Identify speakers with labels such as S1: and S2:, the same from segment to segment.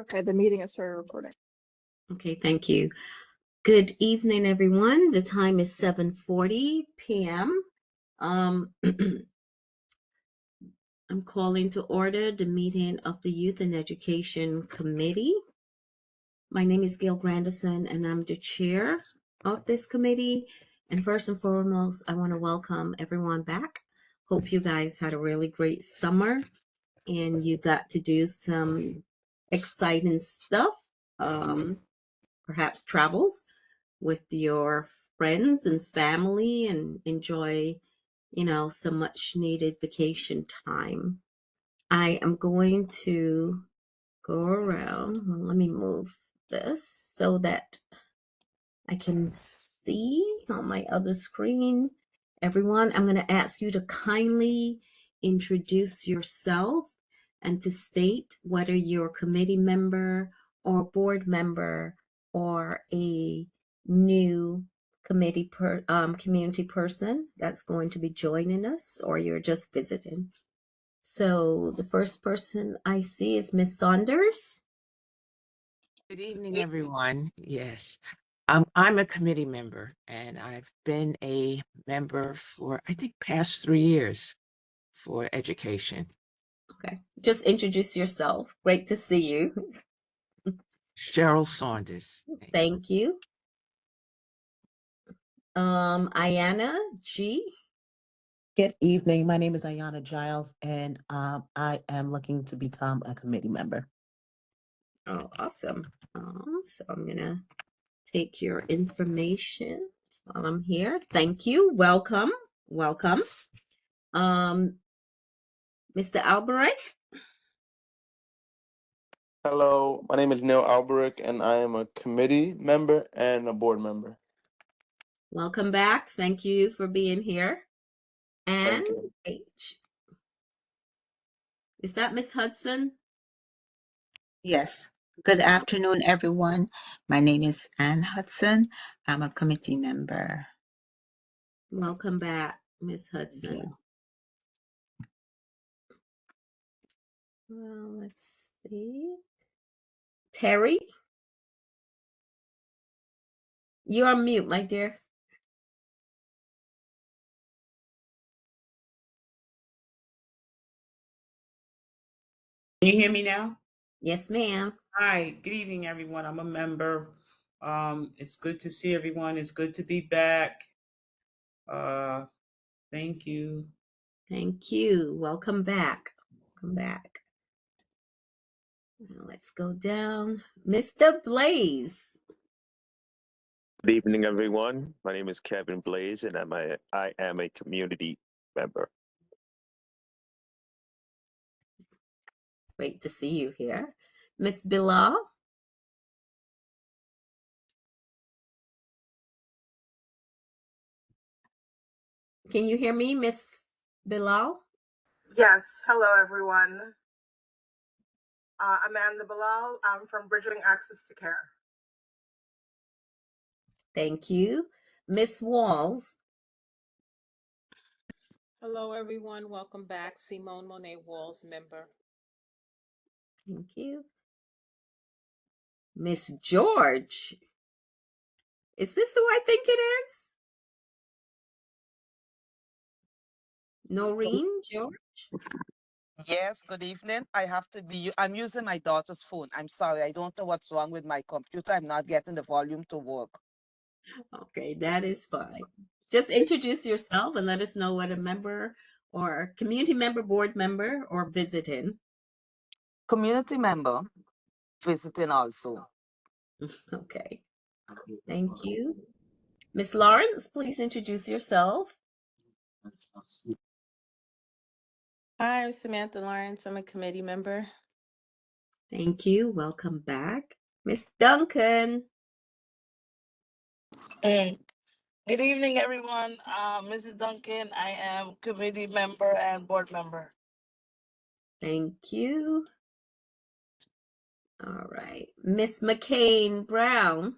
S1: Okay, the meeting has started recording.
S2: Okay, thank you. Good evening, everyone. The time is 7:40 p.m. I'm calling to order the meeting of the Youth and Education Committee. My name is Gail Grandison, and I'm the chair of this committee. And first and foremost, I want to welcome everyone back. Hope you guys had a really great summer and you got to do some exciting stuff, perhaps travels with your friends and family and enjoy, some much needed vacation time. I am going to go around. Well, let me move this so that I can see on my other screen. Everyone, I'm going to ask you to kindly introduce yourself and to state whether you're a committee member or board member or a new community person that's going to be joining us, or you're just visiting. So the first person I see is Miss Saunders.
S3: Good evening, everyone. Yes, I'm a committee member, and I've been a member for, I think, past 3 years for education.
S2: Okay, just introduce yourself. Great to see you.
S3: Cheryl Saunders.
S2: Thank you. Ayana G.
S4: Good evening. My name is Ayana Giles, and I am looking to become a committee member.
S2: Oh, awesome. So I'm gonna take your information while I'm here. Thank you. Welcome. Welcome. Mr. Albrecht.
S5: Hello, my name is Neil Alberic, and I am a committee member and a board member.
S2: Welcome back. Thank you for being here. And
S5: Thank you.
S2: H. Is that Miss Hudson?
S6: Yes. Good afternoon, everyone. My name is Ann Hudson. I'm a committee member.
S2: Welcome back, Miss
S6: Thank
S2: Hudson.
S6: you.
S2: Well, let's see. Terry? You're on mute, my dear.
S7: Can you hear me now?
S2: Yes, ma'am.
S7: Hi, good evening, everyone. I'm a member. It's good to see everyone. It's good to be back. Thank you.
S2: Thank you. Welcome back. Welcome back. Now let's go down. Mr. Blaze.
S8: Good evening, everyone. My name is Kevin Blaze, and I am a community member.
S2: Great to see you here. Miss Bilal. Can you hear me, Miss Bilal?
S9: Yes. Hello, everyone. Amanda Bilal. I'm from Bridging Access to Care.
S2: Thank you. Miss Walls.
S10: Hello, everyone. Welcome back. Simone Monet Walls, member.
S2: Thank you. Miss George. Is this who I think it is? Noreen George?
S11: Yes, good evening. I'm using my daughter's phone. I'm sorry, I don't know what's wrong with my computer. I'm not getting the volume to work.
S2: Okay, that is fine. Just introduce yourself and let us know what a member or community member, board member, or visiting.
S11: Community member, visiting also.
S2: Okay, thank you. Miss Lawrence, please introduce yourself.
S10: Hi, I'm Samantha Lawrence. I'm a committee member.
S2: Thank you. Welcome back. Miss Duncan.
S12: Good evening, everyone. Mrs. Duncan, I am committee member and board member.
S2: Thank you. All right. Miss McCain Brown.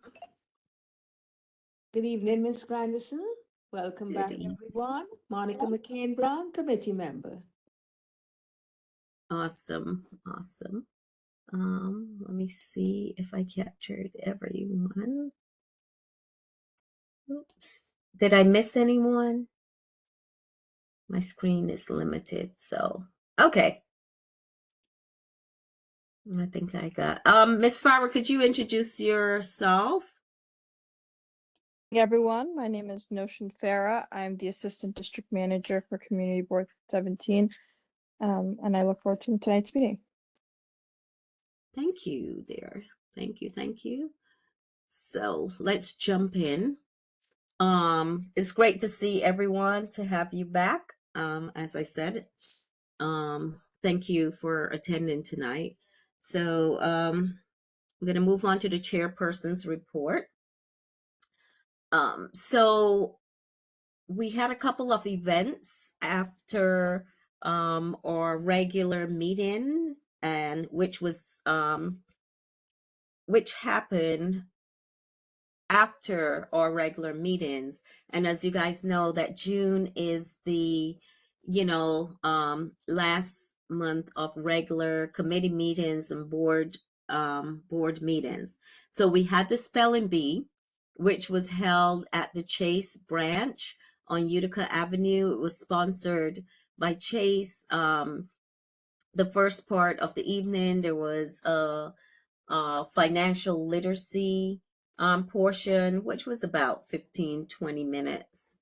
S13: Good evening, Ms. Grandison. Welcome
S2: Good
S13: back,
S2: evening.
S13: everyone. Monica McCain Brown, committee member.
S2: Awesome. Awesome. Let me see if I captured everyone. Oops. Did I miss anyone? My screen is limited, so okay. I think I got Miss Farber, could you introduce yourself?
S1: Hey everyone, my name is Notion Farah. I'm the Assistant District Manager for Community Board 17, and I look forward to tonight's meeting.
S2: Thank you there. Thank you, thank you. So let's jump in. It's great to see everyone, to have you back. As I said, thank you for attending tonight. So I'm going to move on to the chairperson's report. So we had a couple of events after our regular meeting, and which happened after our regular meetings. And as you guys know, that June is the last month of regular committee meetings and board meetings. So we had the spelling bee, which was held at the Chase branch on Utica Avenue. It was sponsored by Chase. The first part of the evening, there was a financial literacy portion, which was about 15-20 minutes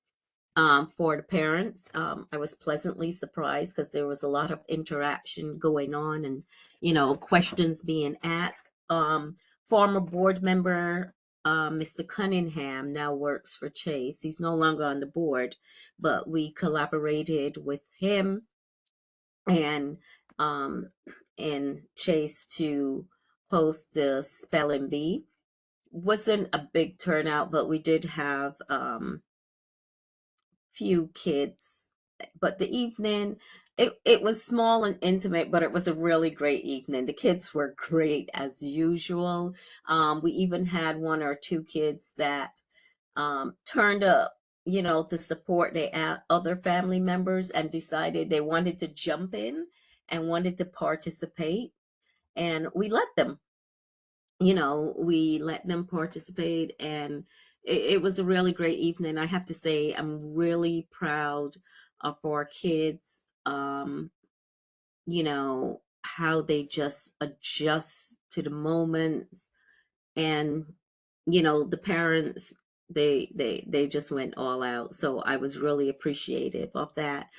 S2: for the parents. I was pleasantly surprised because there was a lot of interaction going on and, questions being asked. Former board member, Mr. Cunningham, now works for Chase. He's no longer on the board, but we collaborated with him and Chase to host the spelling bee. Wasn't a big turnout, but we did have few kids. But the evening, it was small and intimate, but it was a really great evening. The kids were great as usual. We even had one or two kids that turned up, to support their other family members and decided they wanted to jump in and wanted to participate. And we let them. We let them participate, and it was a really great evening. I have to say, I'm really proud of our kids, how they just adjust to the moments, and, the parents, they just went all out. So I was really appreciative of that.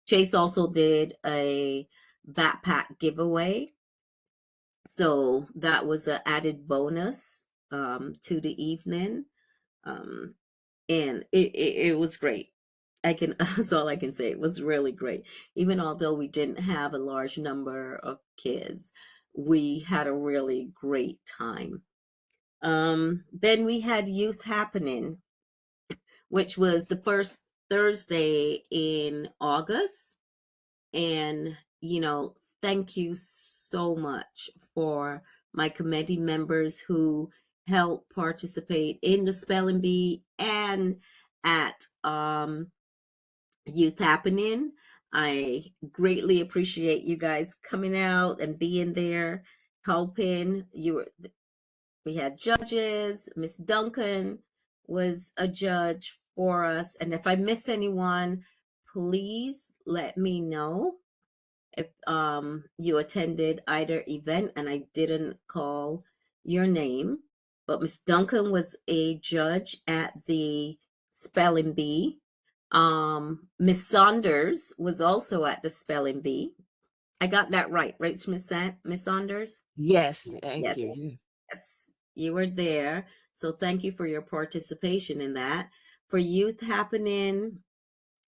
S2: Chase also did a backpack giveaway. So that was an added bonus to the evening. And it was great. That's all I can say. It was really great. Even although we didn't have a large number of kids, we had a really great time. Then we had Youth Happening, which was the first Thursday in August. And, thank you so much for my committee members who helped participate in the spelling bee and at Youth Happening. I greatly appreciate you guys coming out and being there, helping. We had judges. Miss Duncan was a judge for us. And if I miss anyone, please let me know if you attended either event and I didn't call your name. But Miss Duncan was a judge at the spelling bee. Miss Saunders was also at the spelling bee. I got that right Miss Saunders?
S3: Yes, thank
S2: Yes.
S3: you.
S2: Yes, you were there. So thank you for your participation in that. For Youth Happening,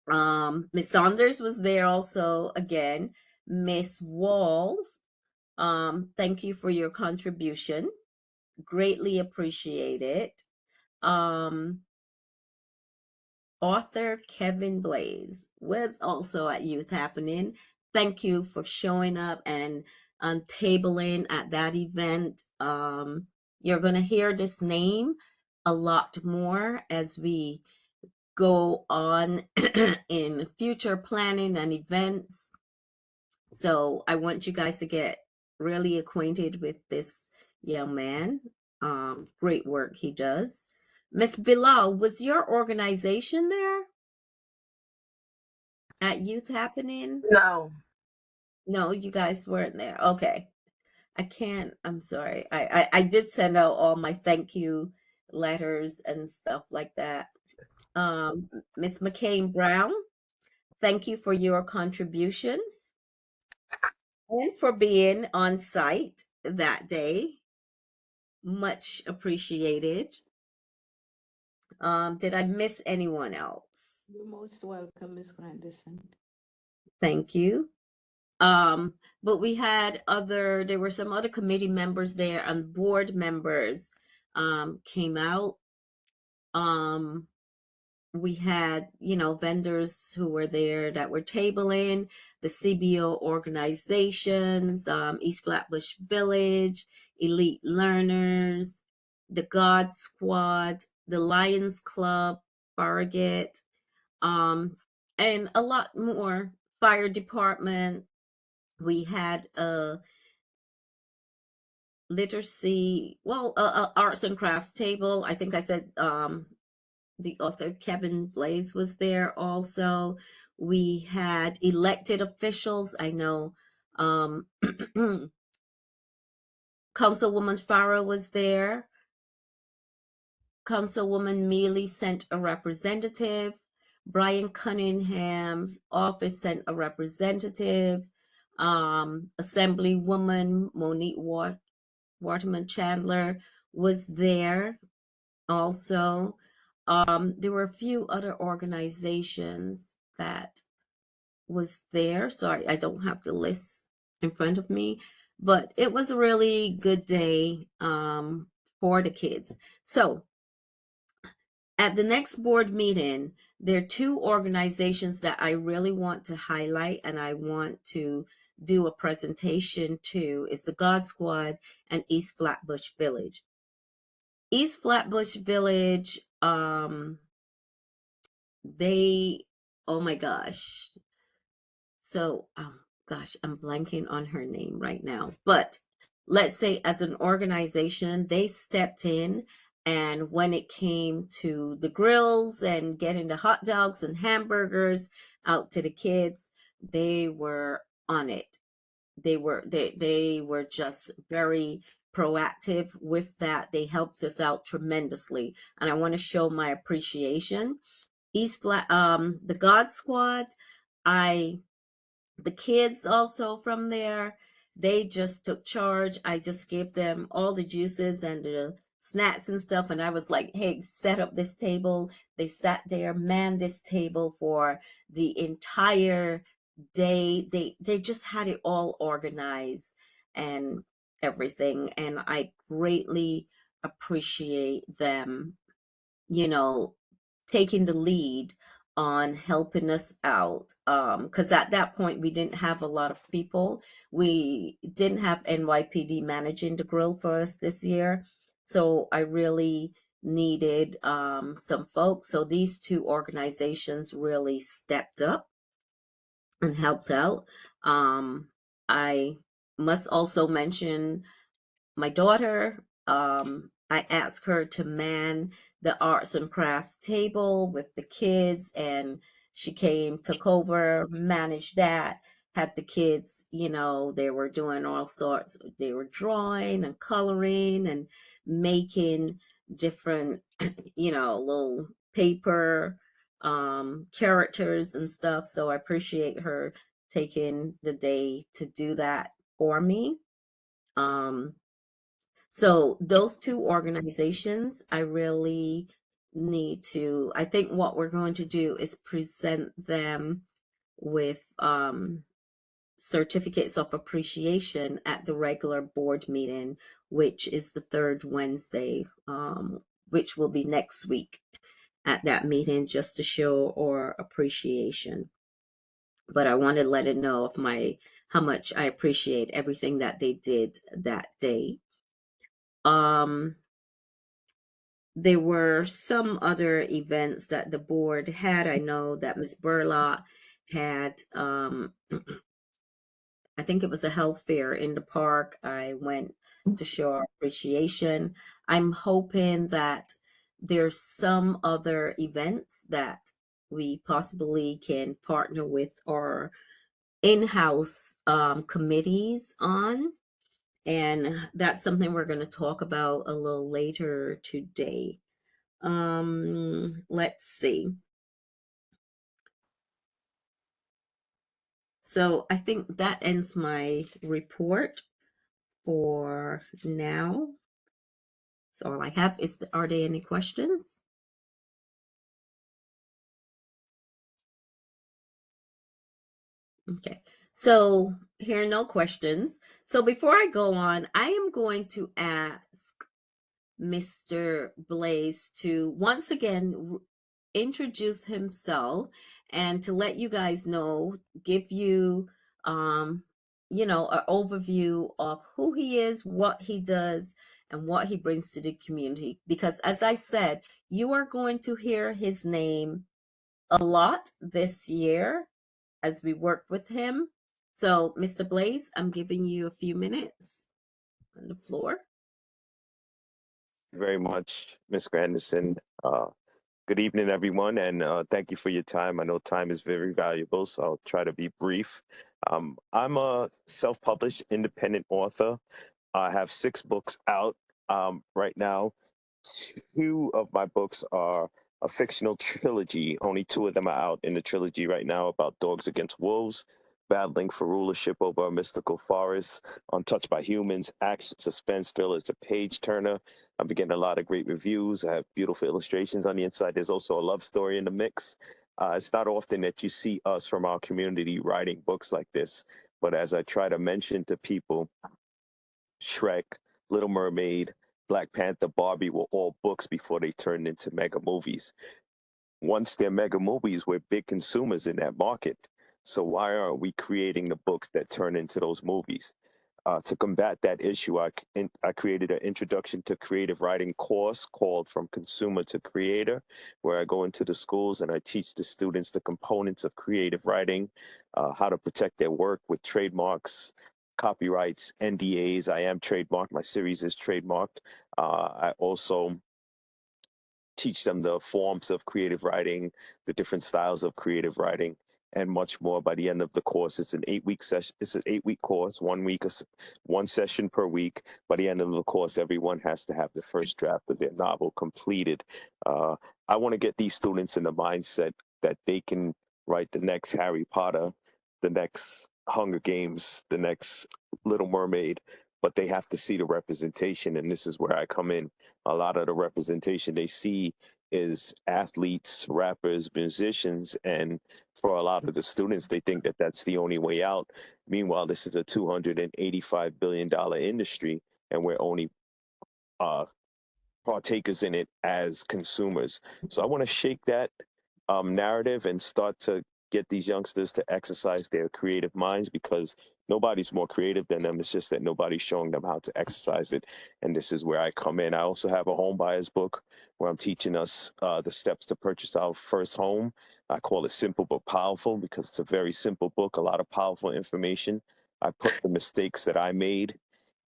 S2: Miss Saunders was there also again. Miss Walls, thank you for your contribution. Greatly appreciate it. Author Kevin Blaze was also at Youth Happening. Thank you for showing up and tabling at that event. You're going to hear this name a lot more as we go on in future planning and events. So I want you guys to get really acquainted with this young man. Great work he does. Miss Bilal, was your organization there at Youth Happening?
S9: No.
S2: No, you guys weren't there. Okay. I'm sorry. I did send out all my thank you letters and stuff like that. Miss McCain Brown, thank you for your contributions and for being on site that day. Much appreciated. Did I miss anyone else?
S13: You're most welcome, Ms. Grandison.
S2: Thank you. But we had there were some other committee members there and board members came out. We had, vendors who were there that were tabling, the CBO organizations, East Flatbush Village, Elite Learners, the God Squad, the Lions Club, Farragut, and a lot more. Fire department. We had a literacy, arts and crafts table. I think I said the author Kevin Blades was there also. We had elected officials. I know Councilwoman Farah was there. Councilwoman Mealy sent a representative. Brian Cunningham's office sent a representative. Assemblywoman Monique Waterman Chandler was there also. There were a few other organizations that was there. Sorry, I don't have the list in front of me, but it was a really good day for the kids. So at the next board meeting, there are two organizations that I really want to highlight and I want to do a presentation to. Is the God Squad and East Flatbush Village. East Flatbush Village, oh my gosh. So, gosh, I'm blanking on her name right now. But let's say as an organization, they stepped in, and when it came to the grills and getting the hot dogs and hamburgers out to the kids, they were on it. They were just very proactive with that. They helped us out tremendously, and I want to show my appreciation. The God Squad, the kids also from there, they just took charge. I just gave them all the juices and the snacks and stuff, and I was like, hey, set up this table. They sat there, manned this table for the entire day. They just had it all organized and everything, and I greatly appreciate them, taking the lead on helping us out, because at that point we didn't have a lot of people. We didn't have NYPD managing the grill for us this year, so I really needed some folks. So these two organizations really stepped up and helped out. I must also mention my daughter. I asked her to man the arts and crafts table with the kids, and she came, took over, managed that, had the kids, they were doing all sorts. They were drawing and coloring and making different, little paper characters and stuff. So I appreciate her taking the day to do that for me. So those two organizations, I really need to, I think what we're going to do is present them with certificates of appreciation at the regular board meeting, which is the third Wednesday, which will be next week at that meeting, just to show our appreciation. But I want to let it know of how much I appreciate everything that they did that day. There were some other events that the board had. I know that Ms. Burlock had, I I think it was a health fair in the park. I went to show our appreciation. I'm hoping that there's some other events that we possibly can partner with our in-house committees on. And that's something we're going to talk about a little later today. Let's see. So I think that ends my report for now. So all I have is, are there any questions? Okay, so here are no questions. So before I go on, I am going to ask Mr. Blaze to once again introduce himself and to let you guys know, give you, you know, an overview of who he is, what he does, and what he brings to the community. Because as I said, you are going to hear his name a lot this year as we work with him. So, Mr. Blaze, I'm giving you a few minutes on the floor.
S8: Very much, Ms. Grandison. Good evening, everyone, and thank you for your time. I know time is very valuable, so I'll try to be brief. I'm a self-published independent author. I have 6 books out right now. 2 of my books are a fictional trilogy. Only 2 of them are out in the trilogy right now, about dogs against wolves, battling for rulership over a mystical forest, Untouched by Humans, action, suspense, thriller. It's a page turner. I'm getting a lot of great reviews. I have beautiful illustrations on the inside. There's also a love story in the mix. It's not often that you see us from our community writing books like this, but as I try to mention to people, Shrek, Little Mermaid, Black Panther, Barbie were all books before they turned into mega movies. Once they're mega movies, we're big consumers in that market. So why aren't we creating the books that turn into those movies? To combat that issue, I created an introduction to creative writing course called From Consumer to Creator, where I go into the schools and I teach the students the components of creative writing, how to protect their work with trademarks, copyrights, NDAs. I am trademarked. My series is trademarked. I also teach them the forms of creative writing, the different styles of creative writing, and much more. By the end of the course, it's an 8-week session. It's an 8-week course, 1 week, one session per week. By the end of the course, everyone has to have the first draft of their novel completed. I want to get these students in the mindset that they can write the next Harry Potter, the next Hunger Games, the next Little Mermaid, but they have to see the representation, and this is where I come in. A lot of the representation they see is athletes, rappers, musicians, and for a lot of the students, they think that that's the only way out. Meanwhile, this is a $285 billion industry, and we're only partakers in it as consumers. So I want to shake that narrative and start to get these youngsters to exercise their creative minds, because nobody's more creative than them. It's just that nobody's showing them how to exercise it. And this is where I come in. I also have a home buyer's book where I'm teaching us the steps to purchase our first home. I call it Simple but Powerful because it's a very simple book, a lot of powerful information. I put the mistakes that I made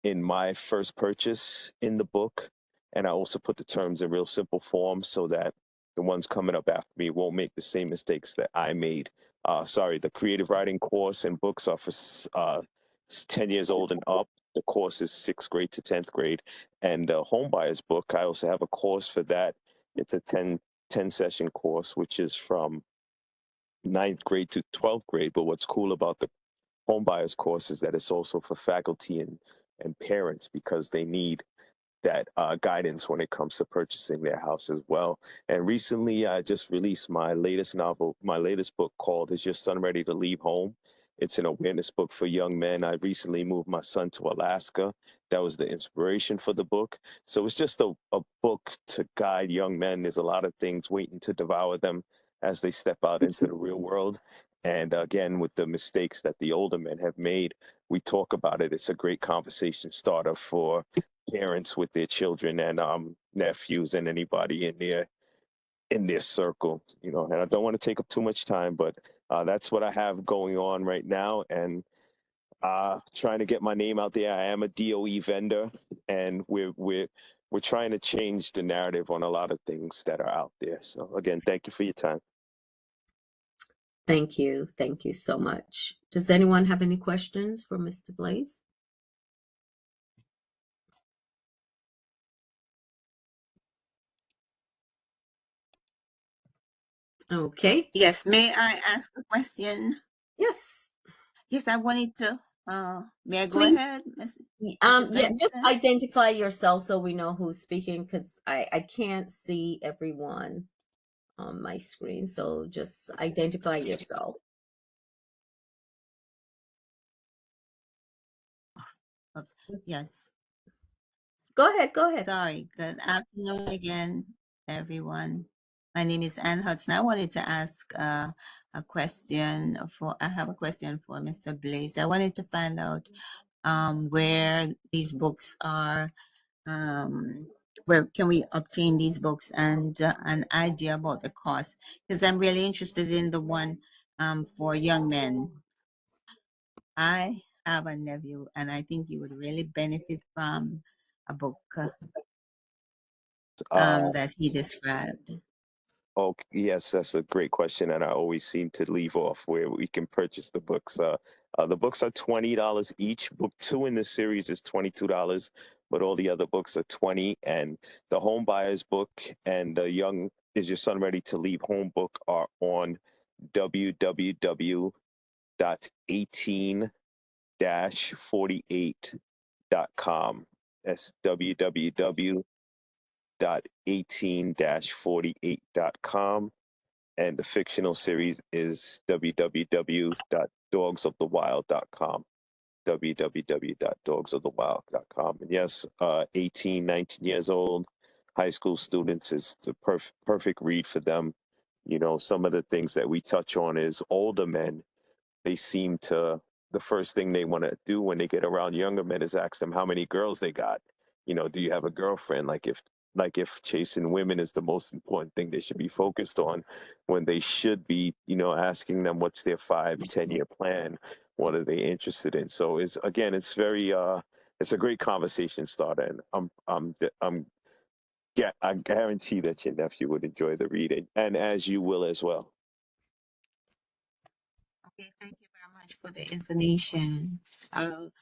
S8: in my first purchase in the book. And I also put the terms in real simple form so that the ones coming up after me won't make the same mistakes that I made. The creative writing course and books are for 10 years old and up. The course is 6th grade to 10th grade. And the home buyer's book, I also have a course for that. It's a 10 session course, which is from 9th grade to 12th grade. But what's cool about the home buyers course is that it's also for faculty and parents, because they need that guidance when it comes to purchasing their house as well. And recently I just released my latest novel, my latest book called Is Your Son Ready to Leave Home? It's an awareness book for young men. I recently moved my son to Alaska. That was the inspiration for the book. So it's just a book to guide young men. There's a lot of things waiting to devour them as they step out into the real world. And again, with the mistakes that the older men have made, we talk about it. It's a great conversation starter for parents with their children and nephews and anybody in their circle, you know. And I don't want to take up too much time, but that's what I have going on right now. And trying to get my name out there. I am a DOE vendor, and we're trying to change the narrative on a lot of things that are out there. So again, thank you for your time.
S2: Thank you. Thank you so much. Does anyone have any questions for Mr. Blaze? Okay.
S6: Yes, may I ask a question?
S2: Yes.
S6: Yes, I wanted to, may I go
S2: Please.
S6: ahead, Mrs.
S2: Yeah, just
S6: Grandison?
S2: identify yourself so we know who's speaking, because I can't see everyone on my screen. So just identify yourself.
S6: Oops. Yes.
S2: Go ahead. Go ahead.
S6: Sorry. Good afternoon again, everyone. My name is Ann Hudson. I wanted to ask a question I have a question for Mr. Blaze. I wanted to find out where these books are, where can we obtain these books, and an idea about the cost, because I'm really interested in the one for young men. I have a nephew, and I think he would really benefit from a book that he described.
S8: Oh, yes, that's a great question, and I always seem to leave off where we can purchase the books. The books are $20 each. Book 2 in the series is $22, but all the other books are $20. And the Home Buyers book and the Young Is Your Son Ready to Leave Home book are on www.18-48.com. That's www.18-48.com. And the fictional series is www.dogsofthewild.com. www.dogsofthewild.com. And yes, 18, 19 years old, high school students, is the perfect read for them. You know, some of the things that we touch on is older men. They seem to, the first thing they want to do when they get around younger men is ask them how many girls they got. You know, do you have a girlfriend? Like if chasing women is the most important thing they should be focused on, when they should be, you know, asking them what's their 5-10 year plan, what are they interested in. So it's very it's a great conversation starter, and I guarantee that your nephew would enjoy the reading, and as you will as well.
S6: Okay, thank you very much for the information. I'll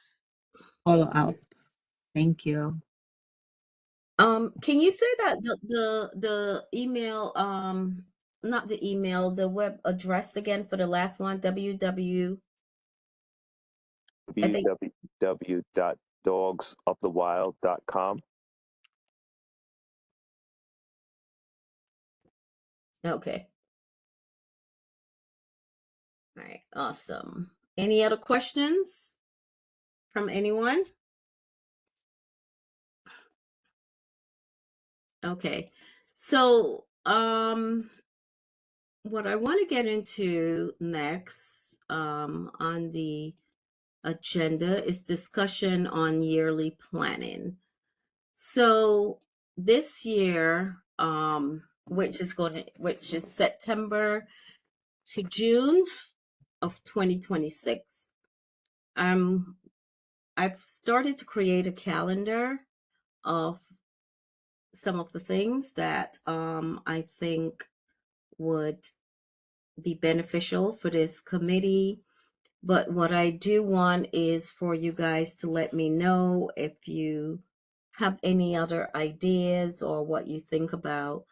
S6: follow up. Thank you.
S2: Can you say that the email, not the email, the web address again for the last one?
S8: www.dogsofthewild.com.
S2: Okay. All right, awesome. Any other questions from anyone? Okay. So, what I want to get into next on the agenda is discussion on yearly planning. So this year, which is September to June of 2026, I've started to create a calendar of some of the things that I think would be beneficial for this committee. But what I do want is for you guys to let me know if you have any other ideas or what you think about,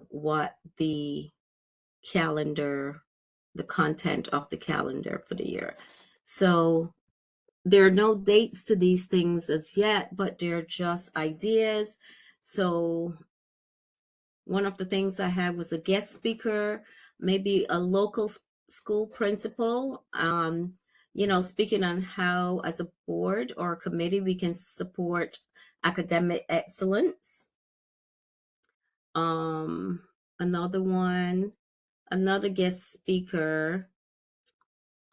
S2: what the calendar, the content of the calendar for the year. So there are no dates to these things as yet, but they're just ideas. So one of the things I had was a guest speaker, maybe a local school principal, speaking on how as a board or a committee we can support academic excellence. Another guest speaker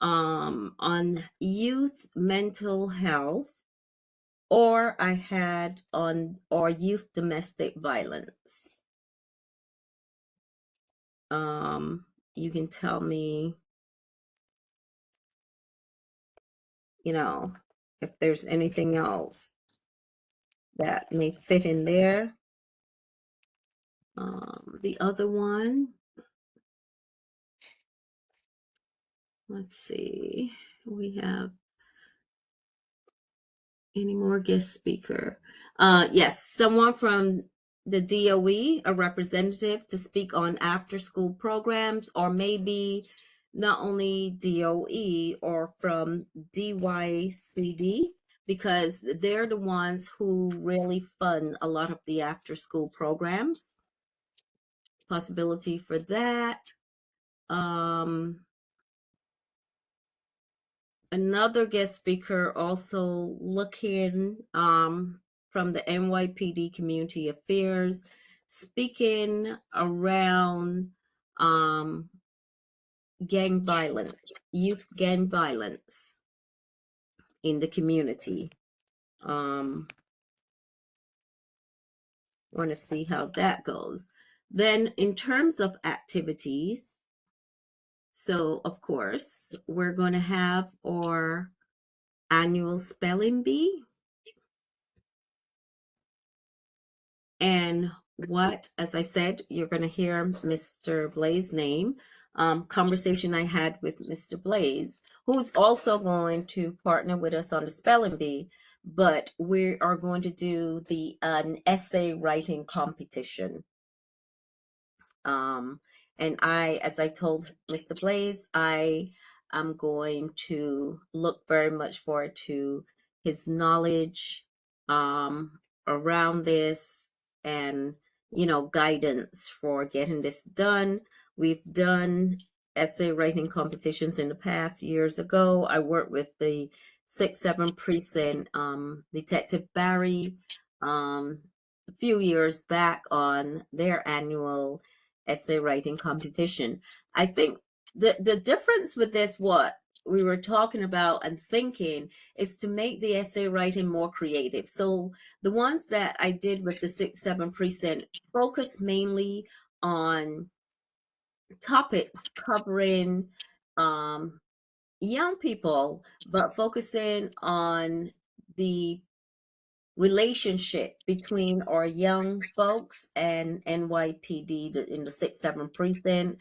S2: on youth mental health, or I had or youth domestic violence. You can tell me if there's anything else that may fit in there. The other one, let's see, we have any more guest speaker? Yes, someone from the DOE, a representative to speak on after school programs, or maybe not only DOE or from DYCD, because they're the ones who really fund a lot of the after school programs. Possibility for that. Another guest speaker also looking from the NYPD Community Affairs, speaking around gang violence, youth gang violence in the community. Want to see how that goes. Then in terms of activities, so of course, we're going to have our annual spelling bee. And what, as I said, you're going to hear Mr. Blaze's name. Conversation I had with Mr. Blaze, who's also going to partner with us on the spelling bee, but we are going to do an essay writing competition. And as I told Mr. Blaze, I am going to look very much forward to his knowledge around this and, guidance for getting this done. We've done essay writing competitions in the past years ago. I worked with the 6-7 precinct, Detective Barry, a few years back on their annual essay writing competition. I think the difference with this, what we were talking about and thinking, is to make the essay writing more creative. So the ones that I did with the 6-7 precinct focus mainly on topics covering young people, but focusing on the relationship between our young folks and NYPD in the 6-7 precinct.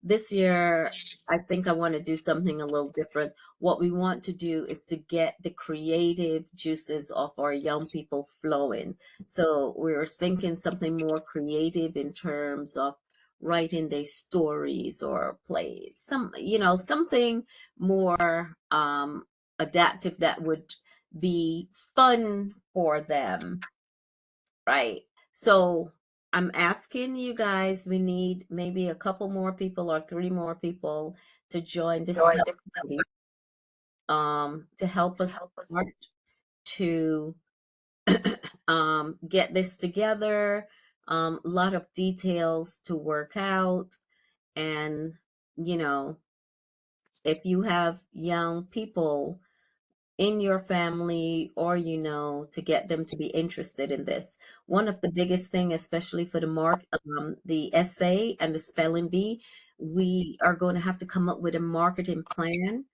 S2: This year, I think I want to do something a little different. What we want to do is to get the creative juices of our young people flowing. So we're thinking something more creative in terms of writing their stories or plays, something more adaptive that would be fun for them, right? So I'm asking you guys, we need maybe a couple more people or 3 more people to join this subcommittee, to help us start to get this together. A lot of details to work out, and if you have young people in your family or to get them to be interested in this. One of the biggest thing, especially for the essay and the spelling bee, we are going to have to come up with a marketing plan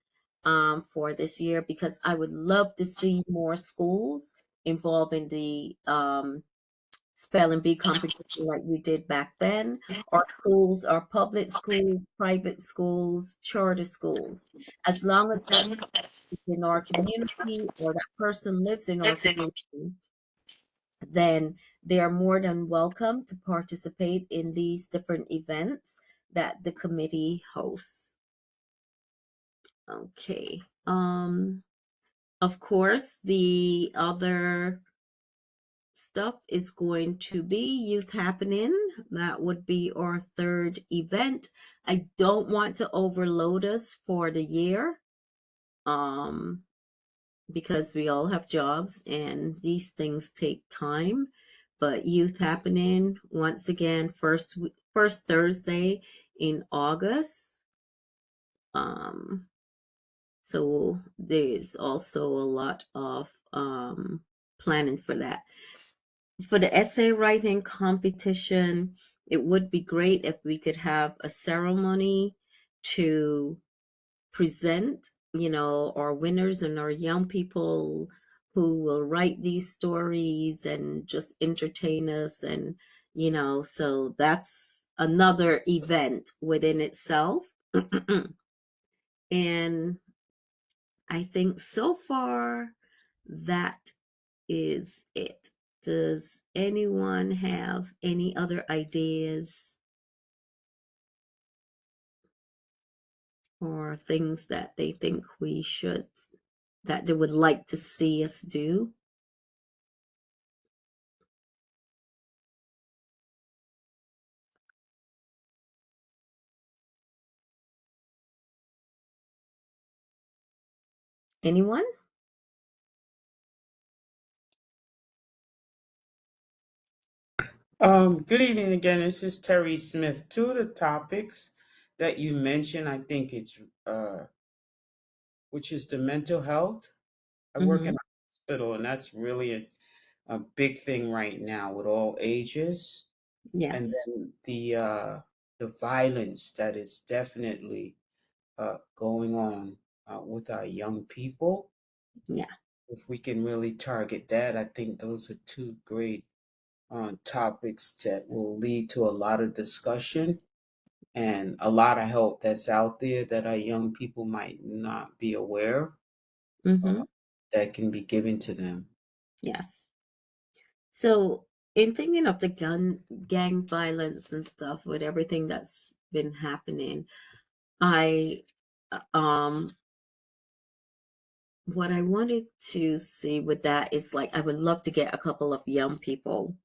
S2: for this year, because I would love to see more schools involved in the spelling bee competition like we did back then. Our schools are public schools, private schools, charter schools. As long as that's in our community or that person lives in our community, then they are more than welcome to participate in these different events that the committee hosts. Okay. Of course, the other stuff is going to be Youth Happening. That would be our 3rd event. I don't want to overload us for the year, because we all have jobs and these things take time. But Youth Happening, once again, first Thursday in August. So there's also a lot of planning for that. For the essay writing competition, it would be great if we could have a ceremony to present our winners and our young people who will write these stories and just entertain us. And, so that's another event within itself. And I think so far that is it. Does anyone have any other ideas or things that they think that they would like to see us do? Anyone?
S7: Good evening again. This is Terry Smith. Two of the topics that you mentioned, I think it's which is the mental health. I work in a hospital, and that's really a big thing right now with all ages. And
S2: Yes.
S7: then the violence that is definitely going on with our young people.
S2: Yeah.
S7: If we can really target that, I think those are two great topics that will lead to a lot of discussion and a lot of help that's out there that our young people might not be aware that can be given to them.
S2: Yes. So in thinking of the gang violence and stuff with everything that's been happening, what I wanted to see with that is like, I would love to get a couple of young people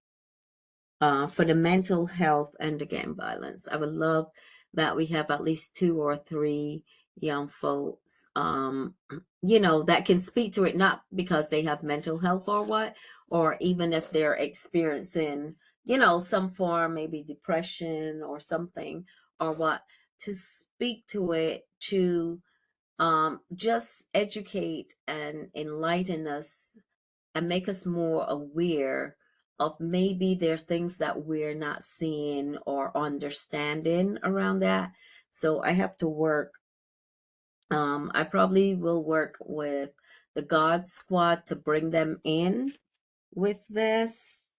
S2: for the mental health and the gang violence. I would love that we have at least 2 or 3 young folks, that can speak to it, not because they have mental health or even if they're experiencing, some form, maybe depression or something to speak to it, to just educate and enlighten us and make us more aware of maybe there are things that we're not seeing or understanding around that. So I have to work. I probably will work with the God Squad to bring them in with this.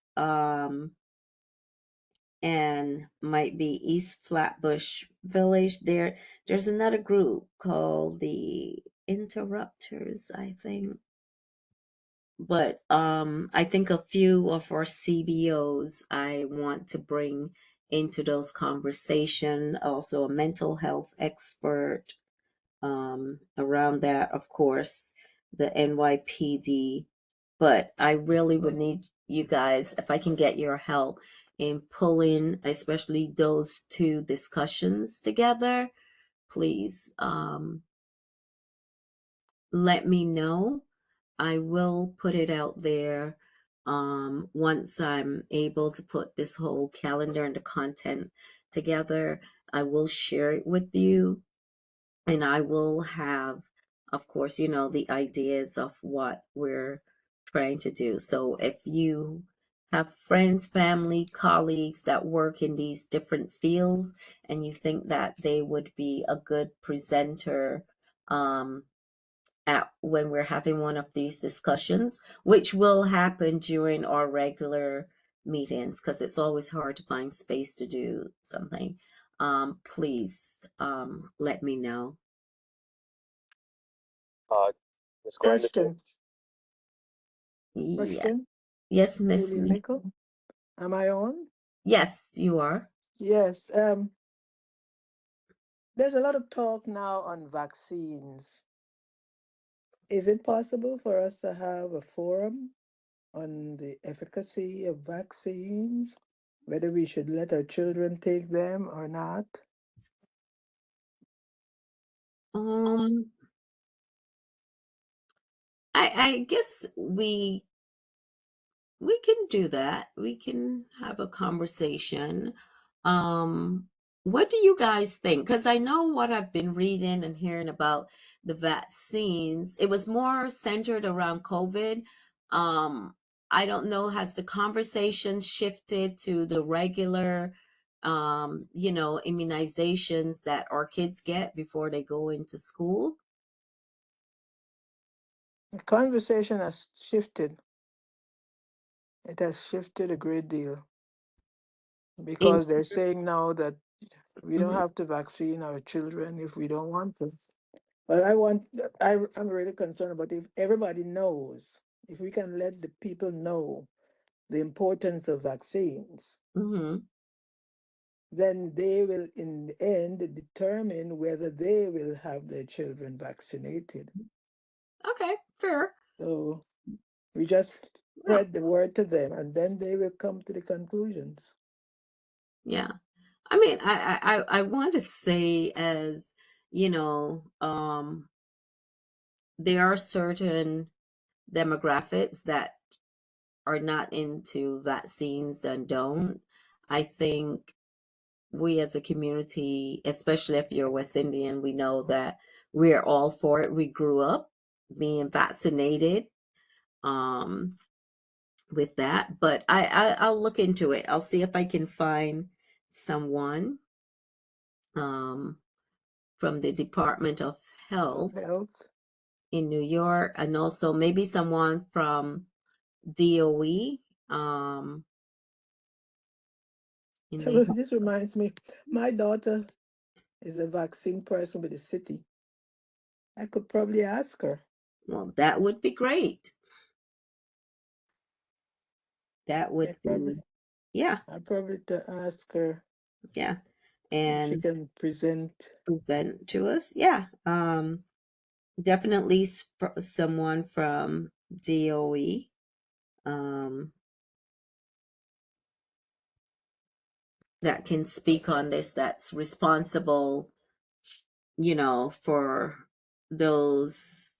S2: And might be East Flatbush Village. There's another group called the Interrupters, I think. But I think a few of our CBOs I want to bring into those conversation. Also a mental health expert around that, of course, the NYPD. But I really would need you guys, if I can get your help in pulling, especially those 2 discussions together, please let me know. I will put it out there once I'm able to put this whole calendar and the content together. I will share it with you, and I will have, of course, the ideas of what we're trying to do. So if you have friends, family, colleagues that work in these different fields and you think that they would be a good presenter when we're having one of these discussions, which will happen during our regular meetings, because it's always hard to find space to do something, please let me know.
S8: Ms. Grandison?
S13: Question?
S2: Yes, Miss
S13: Julie Michael? Am I on?
S2: Yes, you are.
S13: Yes. There's a lot of talk now on vaccines. Is it possible for us to have a forum on the efficacy of vaccines, whether we should let our children take them or not?
S2: I guess we can do that. We can have a conversation. What do you guys think? Because I know what I've been reading and hearing about the vaccines. It was more centered around COVID. I don't know, has the conversation shifted to the regular, immunizations that our kids get before they go into school?
S13: The conversation has shifted. It has shifted a great deal
S2: In,
S13: because they're saying now that we don't
S2: mhm,
S13: have to vaccine our children if we don't want to. But I'm really concerned about if everybody knows, if we can let the people know the importance of vaccines,
S2: mhm.
S13: then they will, in the end, determine whether they will have their children vaccinated.
S2: Okay, fair.
S13: So we just
S2: Yeah,
S13: spread the word to them, and then they will come to the conclusions.
S2: yeah. I mean, I want to say, as you know, there are certain demographics that are not into vaccines and don't. I think we as a community, especially if you're West Indian, we know that we're all for it. We grew up being vaccinated um, with that, but I'll look into it. I'll see if I can find someone um, from the Department of Health
S13: Health.
S2: in New York, and also maybe someone from DOE in the
S13: This reminds me, my daughter is a vaccine person with the city. I could probably ask her.
S2: well, that would be great. That
S13: I
S2: would
S13: probably,
S2: be, yeah,
S13: I probably to ask her
S2: yeah,
S13: if she
S2: and
S13: can present.
S2: present to us. Yeah, definitely someone from DOE. Um, that can speak on this, that's responsible, for those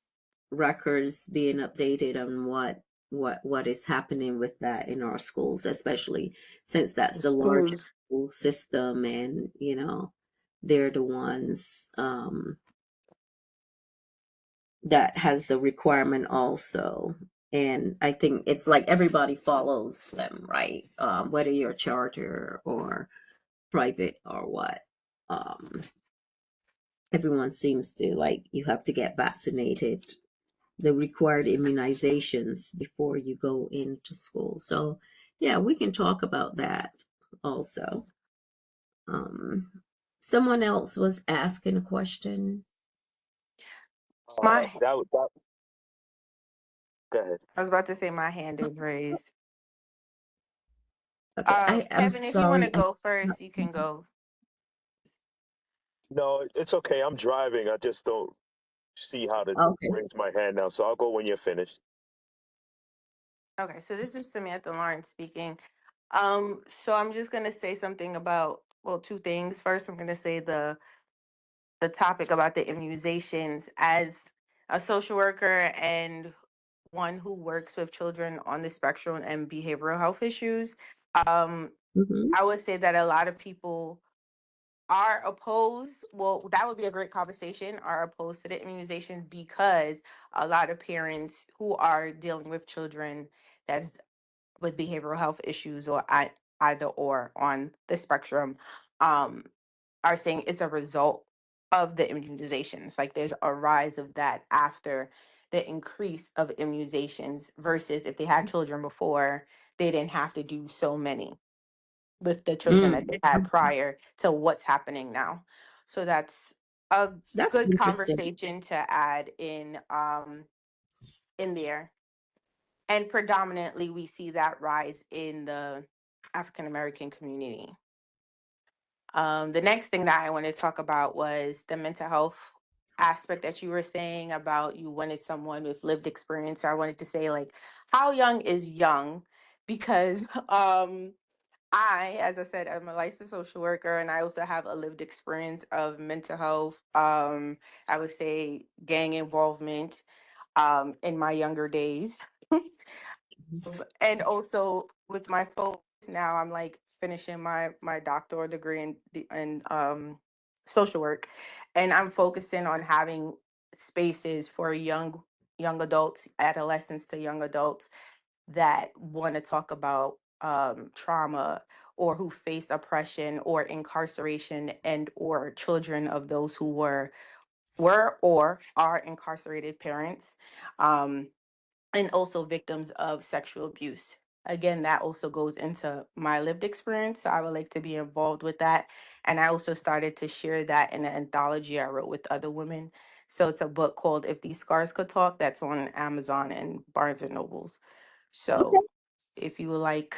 S2: records being updated on what is happening with that in our schools, especially since that's
S13: The
S2: the largest
S13: schools.
S2: school system, and they're the ones that has a requirement also. And I think it's like everybody follows them, right? Whether you're charter or private or what. Um, everyone seems to like you have to get vaccinated, the required immunizations before you go into school. So yeah, we can talk about that also. Um, someone else was asking a question.
S10: My,
S8: That go ahead.
S10: I was about to say my hand is raised.
S2: Okay, I'm
S10: Kevin, if you want to
S2: sorry.
S10: go first, you can go.
S8: No, it's okay. I'm driving. I just don't see how to
S2: Okay.
S8: raise my hand now. So I'll go when you're finished.
S10: Okay, so this is Samantha Lawrence speaking. So I'm just gonna say something about, well, two things. First, I'm gonna say the topic about the immunizations. As a social worker and one who works with children on the spectrum and behavioral health issues,
S2: Mm-hmm.
S10: I would say that a lot of people are opposed. Well, that would be a great conversation. Are opposed to the immunization because a lot of parents who are dealing with children that's with behavioral health issues or either or on the spectrum um, are saying it's a result of the immunizations. Like there's a rise of that after the increase of immunizations versus if they had children before, they didn't have to do so many with the children that they had prior to what's happening now. So that's a
S2: That's
S10: good
S2: interesting.
S10: conversation to add in there. And predominantly we see that rise in the African American community. The next thing that I wanted to talk about was the mental health aspect that you were saying about you wanted someone with lived experience. So I wanted to say, like, how young is young? Because as I said, I'm a licensed social worker and I also have a lived experience of mental health. I would say gang involvement in my younger days. And also with my focus now, I'm like finishing my doctoral degree in social work, and I'm focusing on having spaces for young adults, adolescents to young adults that want to talk about trauma or who face oppression or incarceration and or children of those who were were or are incarcerated parents, and also victims of sexual abuse. Again, that also goes into my lived experience. So I would like to be involved with that. And I also started to share that in an anthology I wrote with other women. So it's a book called If These Scars Could Talk, that's on Amazon and Barnes and Nobles.
S2: Okay.
S10: So if you would like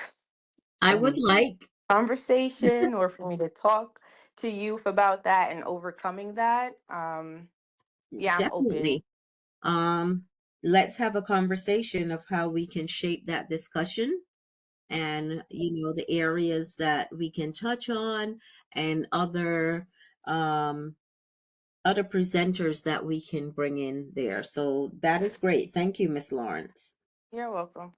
S2: I would
S10: some
S2: like,
S10: conversation or for me to talk to youth about that and overcoming that, yeah, I'm open.
S2: definitely. Um, let's have a conversation of how we can shape that discussion and, the areas that we can touch on and other presenters that we can bring in there. So that is great. Thank you, Miss Lawrence.
S10: You're welcome.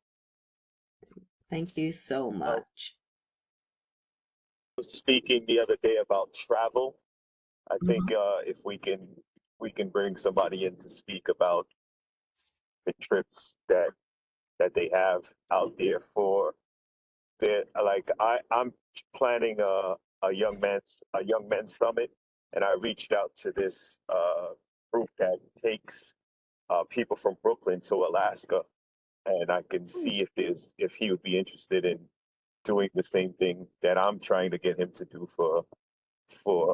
S2: Thank you so much.
S8: Was speaking the other day about travel. I think
S2: Mhm.
S8: if we can bring somebody in to speak about the trips that they have out there for their like I'm planning a young men's summit, and I reached out to this group that takes people from Brooklyn to Alaska, and I can see if he would be interested in doing the same thing that I'm trying to get him to do for for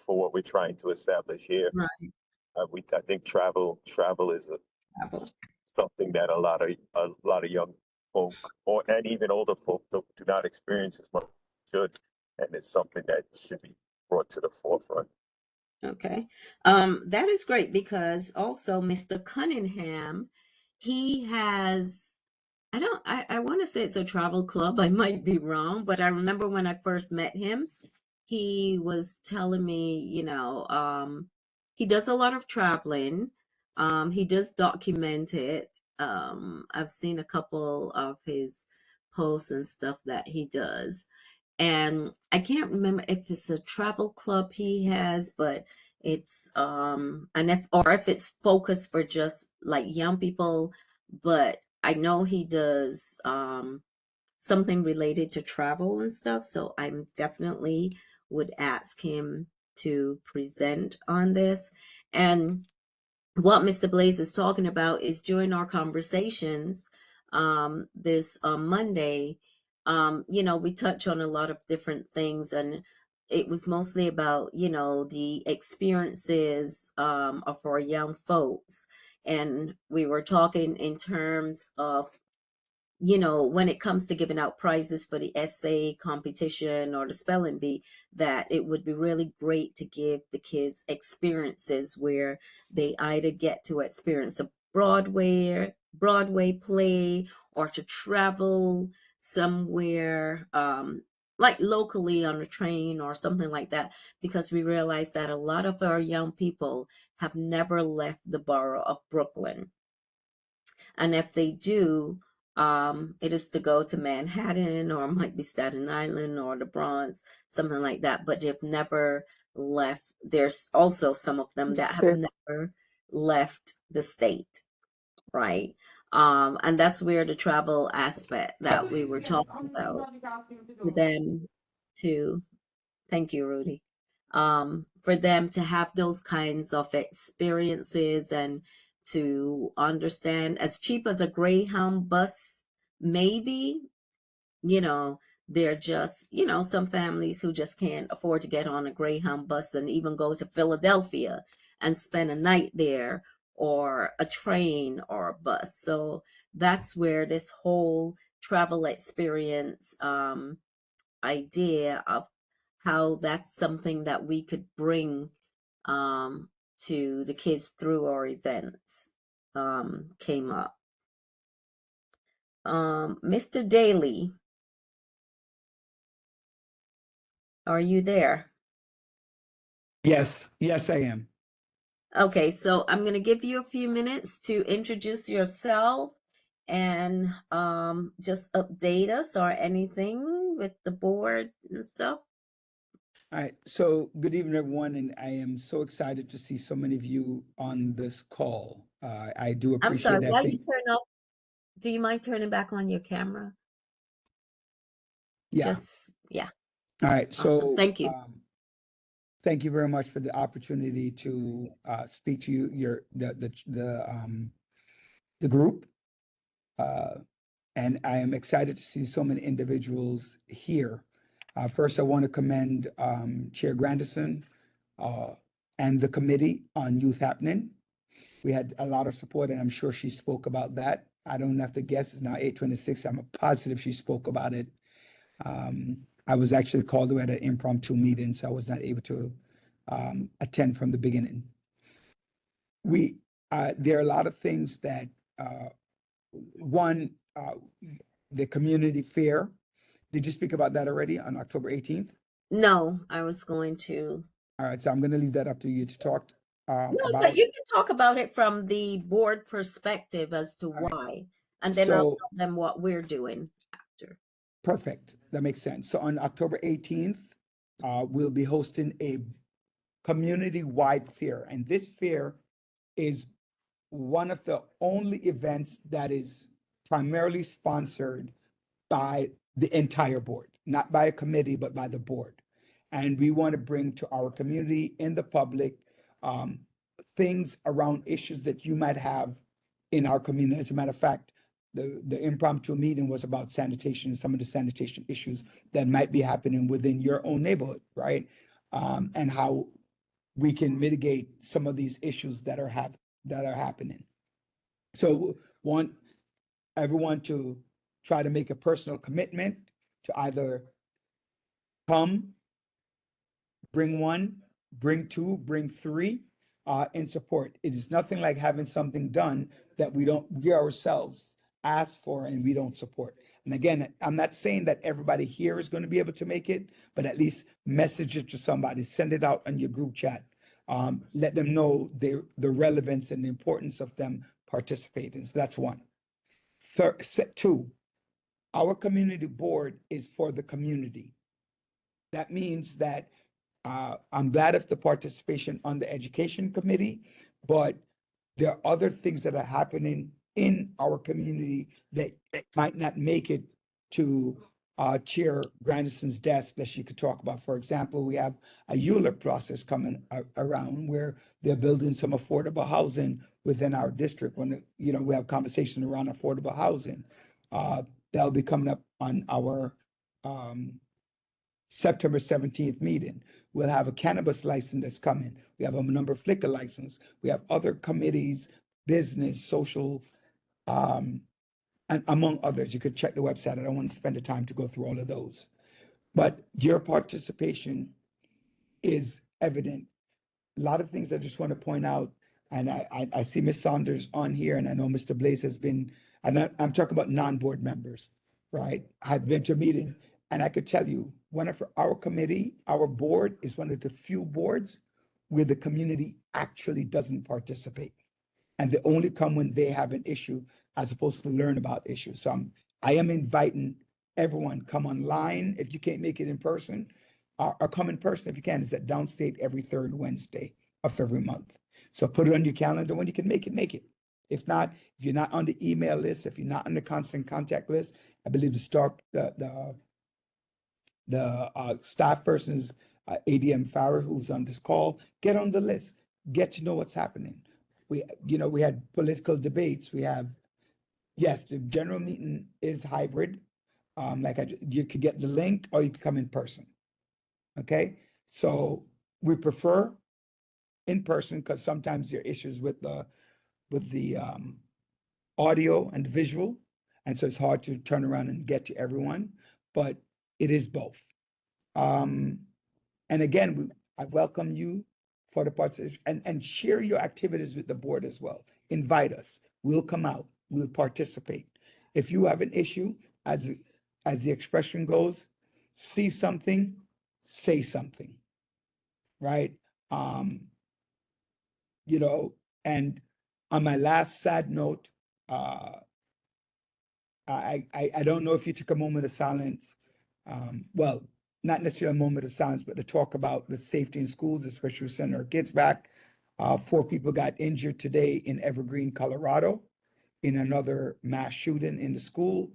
S8: what we're trying to establish here.
S2: Right.
S8: I think travel is
S2: Travel.
S8: something that a lot of young folk and even older folk do not experience as much as they should, and it's something that should be brought to the forefront.
S2: Okay. That is great because also Mr. Cunningham, he has, I want to say it's a travel club. I might be wrong, but I remember when I first met him, he was telling me, he does a lot of traveling. He does document it. I've seen a couple of his posts and stuff that he does. And I can't remember if it's a travel club he has, but it's if it's focused for just like young people, but I know he does something related to travel and stuff, so I'm definitely would ask him to present on this. And what Mr. Blaze is talking about is during our conversations this Monday, we touch on a lot of different things, and it was mostly about, the experiences of our young folks. And we were talking in terms of when it comes to giving out prizes for the essay competition or the spelling bee, that it would be really great to give the kids experiences where they either get to experience a Broadway play or to travel somewhere like locally on a train or something like that, because we realize that a lot of our young people have never left the borough of Brooklyn. And if they do, it is to go to Manhattan or it might be Staten Island or the Bronx, something like that. But they've never left. There's also some of them that have never left the state, right? And that's where the travel aspect that we were talking about for them to, thank you, Rudy, for them to have those kinds of experiences and to understand, as cheap as a Greyhound bus maybe, they're just, some families who just can't afford to get on a Greyhound bus and even go to Philadelphia and spend a night there, or a train or a bus. So that's where this whole travel experience idea of how that's something that we could bring to the kids through our events came up. Mr. Daly, are you there?
S14: Yes, I am.
S2: Okay, so I'm going to give you a few minutes to introduce yourself and just update us or anything with the board and stuff.
S14: All right. So good evening, everyone, and I am so excited to see so many of you on this call. I do
S2: I'm sorry,
S14: appreciate that.
S2: while you turn up, do you mind turning back on your camera?
S14: Yeah.
S2: Just, yeah.
S14: All right.
S2: Awesome.
S14: So
S2: Thank you.
S14: thank you very much for the opportunity to speak to you, the group. And I am excited to see so many individuals here. First, I want to commend Chair Grandison and the committee on Youth Happening. We had a lot of support, and I'm sure she spoke about that. I don't have to guess. It's now 8:26. I'm positive she spoke about it. I was actually called to at an impromptu meeting, so I was not able to attend from the beginning. There are a lot of things that, one, the community fair. Did you speak about that already on October 18th?
S2: No, I was going to.
S14: All right, so I'm going to leave that up to you to talk
S2: No,
S14: about.
S2: but you can talk about it from the board perspective as to why, and then I'll tell them what we're doing after.
S14: Perfect. That makes sense. So on October 18th, we'll be hosting a community-wide fair, and this fair is one of the only events that is primarily sponsored by the entire board, not by a committee, but by the board. And we want to bring to our community and the public things around issues that you might have in our community. As a matter of fact, the impromptu meeting was about sanitation, some of the sanitation issues that might be happening within your own neighborhood, right? And how we can mitigate some of these issues that are happening. So want everyone to try to make a personal commitment to either come, bring one, bring two, bring three in support. It is nothing like having something done that we ourselves ask for and we don't support. And again, I'm not saying that everybody here is going to be able to make it, but at least message it to somebody, send it out on your group chat. Let them know the relevance and the importance of them participating. So that's one. Two, our community board is for the community. That means that I'm glad of the participation on the education committee, but there are other things that are happening in our community that might not make it to Chair Grandison's desk that she could talk about. For example, we have a ULIP process coming around where they're building some affordable housing within our district. When we have conversation around affordable housing, that'll be coming up on our September 17th meeting. We'll have a cannabis license that's coming. We have a number of liquor license. We have other committees, business, social, and among others. You could check the website. I don't want to spend the time to go through all of those. But your participation is evident. A lot of things I just want to point out, and I see Ms. Saunders on here, and I know Mr. Blaze has been, and I'm talking about non-board members, right? I've been to a meeting, and I could tell you, one of our committee, our board is one of the few boards where the community actually doesn't participate. And they only come when they have an issue as opposed to learn about issues. So I am inviting everyone, come online if you can't make it in person, or come in person if you can. It's at Downstate every third Wednesday of every month. So put it on your calendar when you can make it. If not, if you're not on the email list, if you're not on the constant contact list, I believe the staff person's ADM Farrer, who's on this call, get on the list, get to know what's happening. We had political debates. Yes, the general meeting is hybrid. You could get the link or you could come in person. Okay, so we prefer in person because sometimes there are issues with the audio and visual, and so it's hard to turn around and get to everyone. But it is both. And again, I welcome you for the participation and share your activities with the board as well. Invite us. We'll come out. We'll participate. If you have an issue, as the expression goes, see something, say something, right? And on my last sad note, I don't know if you took a moment of silence. Well, not necessarily a moment of silence, but to talk about the safety in schools, especially sending our kids back. 4 people got injured today in Evergreen, Colorado, in another mass shooting in the school.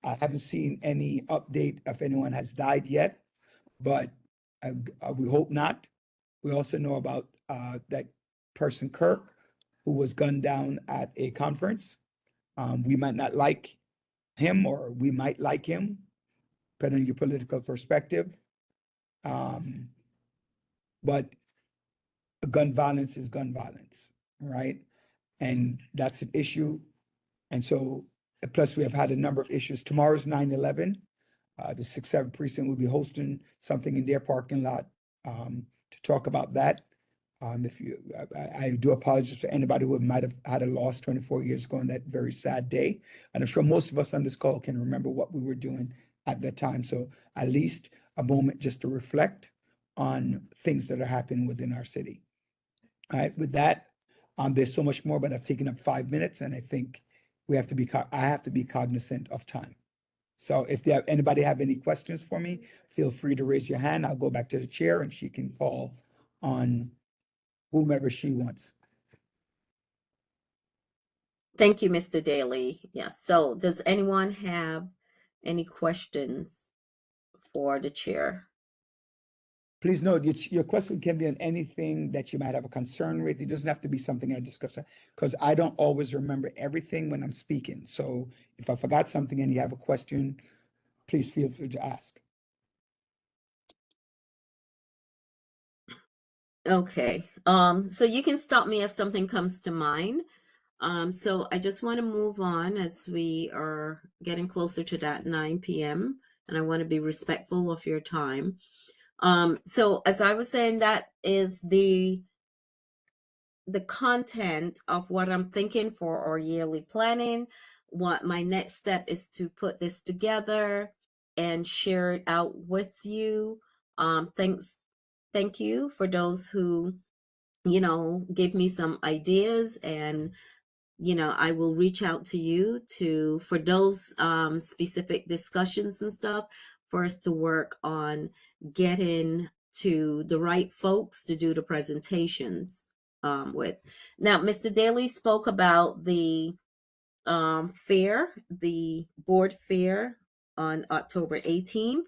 S14: I haven't seen any update if anyone has died yet, but we hope not. We also know about that person, Kirk, who was gunned down at a conference. We might not like him, or we might like him, depending on your political perspective. But gun violence is gun violence, right? And that's an issue. And so, plus we have had a number of issues. Tomorrow's 9/11. The 6-7 precinct will be hosting something in their parking lot to talk about that. I do apologize for anybody who might have had a loss 24 years ago on that very sad day. And I'm sure most of us on this call can remember what we were doing at that time. So at least a moment just to reflect on things that are happening within our city. All right, with that, there's so much more, but I've taken up 5 minutes, and I think I have to be cognizant of time. So if anybody have any questions for me, feel free to raise your hand. I'll go back to the chair and she can call on whomever she wants.
S2: Thank you, Mr. Daly. Yes. So does anyone have any questions for the chair?
S14: Please note your question can be on anything that you might have a concern with. It doesn't have to be something I discuss, because I don't always remember everything when I'm speaking. So if I forgot something and you have a question, please feel free to ask.
S2: Okay. So you can stop me if something comes to mind. So I just want to move on as we are getting closer to that 9 p.m. and I want to be respectful of your time. So as I was saying, that is the content of what I'm thinking for our yearly planning. What my next step is to put this together and share it out with you. Thank you for those who, give me some ideas, and I will reach out to you for those specific discussions and stuff, for us to work on getting to the right folks to do the presentations with. Now, Mr. Daly spoke about the fair, the board fair on October 18th.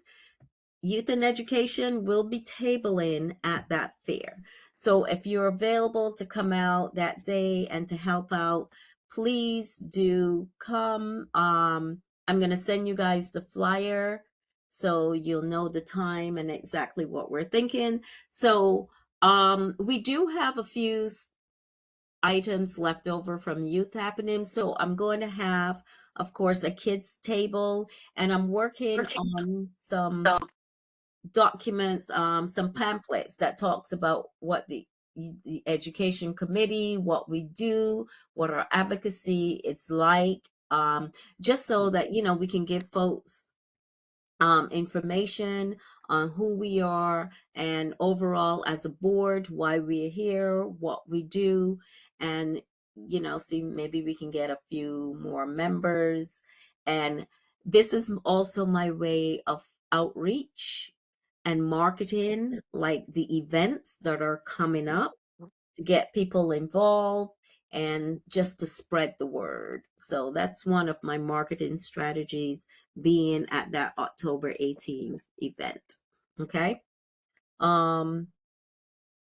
S2: Youth and Education will be tabling at that fair. So if you're available to come out that day and to help out, please do come. I'm going to send you guys the flyer so you'll know the time and exactly what we're thinking. So we do have a few items left over from youth happening. So I'm going to have, of course, a kids table, and I'm working on some documents, some pamphlets that talks about what the education committee, what we do, what our advocacy is like, just so that we can give folks information on who we are, and overall as a board, why we're here, what we do, and see, maybe we can get a few more members. And this is also my way of outreach and marketing, like the events that are coming up, to get people involved and just to spread the word. So that's one of my marketing strategies, being at that October 18th event. Okay.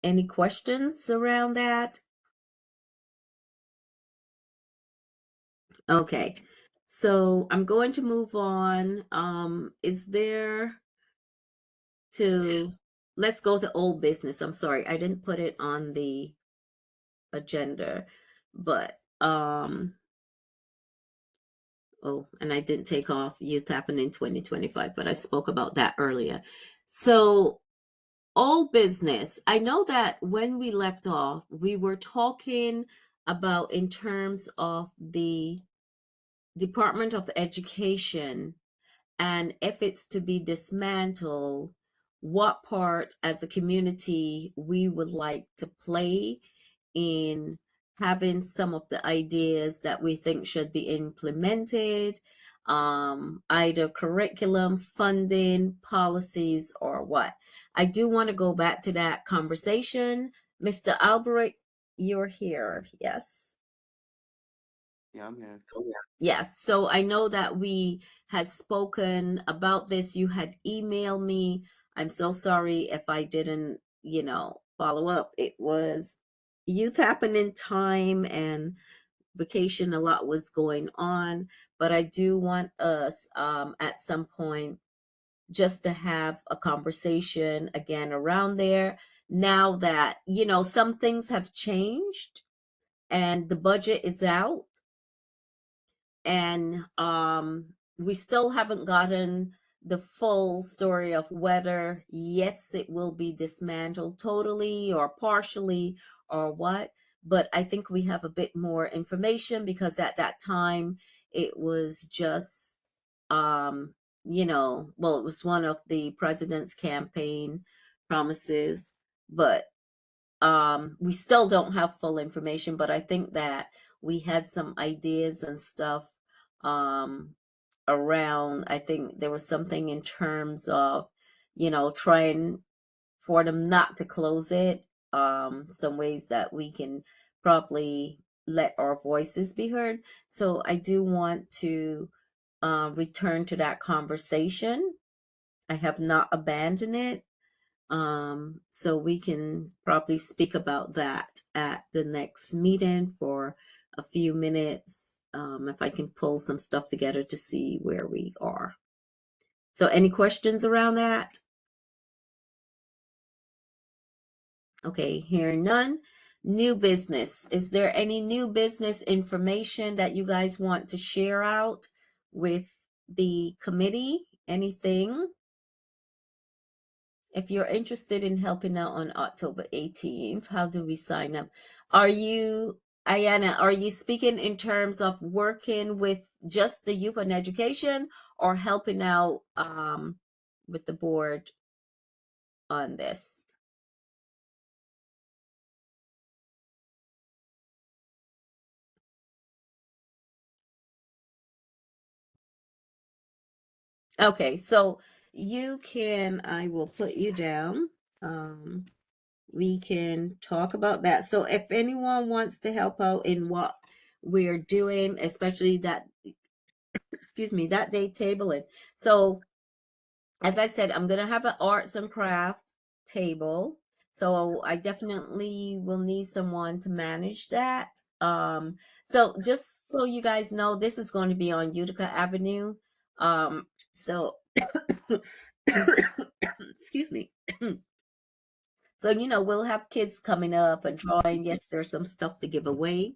S2: Any questions around that? Okay. So I'm going to move on. Let's go to old business. I'm sorry, I didn't put it on the agenda, but and I didn't take off Youth Happening 2025, but I spoke about that earlier. So old business, I know that when we left off, we were talking about, in terms of the Department of Education, and if it's to be dismantled, what part as a community we would like to play in having some of the ideas that we think should be implemented, either curriculum, funding, policies, or what. I do want to go back to that conversation. Mr. Albrecht, you're here, yes?
S5: Yeah, I'm here.
S2: Yes, so I know that we had spoken about this. You had emailed me. I'm so sorry if I didn't, follow up. It was Youth Happening time and vacation. A lot was going on, but I do want us at some point just to have a conversation again around there. Now that, some things have changed and the budget is out, and we still haven't gotten the full story of whether, yes, it will be dismantled totally or partially or what. But I think we have a bit more information because at that time it was just, well, it was one of the president's campaign promises, but we still don't have full information. But I think that we had some ideas and stuff around. I think there was something in terms of, trying for them not to close it. Some ways that we can probably let our voices be heard. So I do want to return to that conversation. I have not abandoned it. So we can probably speak about that at the next meeting for a few minutes, if I can pull some stuff together to see where we are. So any questions around that? Okay, hearing none. New business. Is there any new business information that you guys want to share out with the committee? Anything? If you're interested in helping out on October 18th, how do we sign up? Are you, Ayana, are you speaking in terms of working with just the youth and education or helping out with the board on this? Okay, so you can, I will put you down. We can talk about that. So if anyone wants to help out in what we're doing, especially that, that day tabling. So as I said, I'm going to have an arts and crafts table. So I definitely will need someone to manage that. So just so you guys know, this is going to be on Utica Avenue. So excuse me. So, we'll have kids coming up and drawing. Yes, there's some stuff to give away.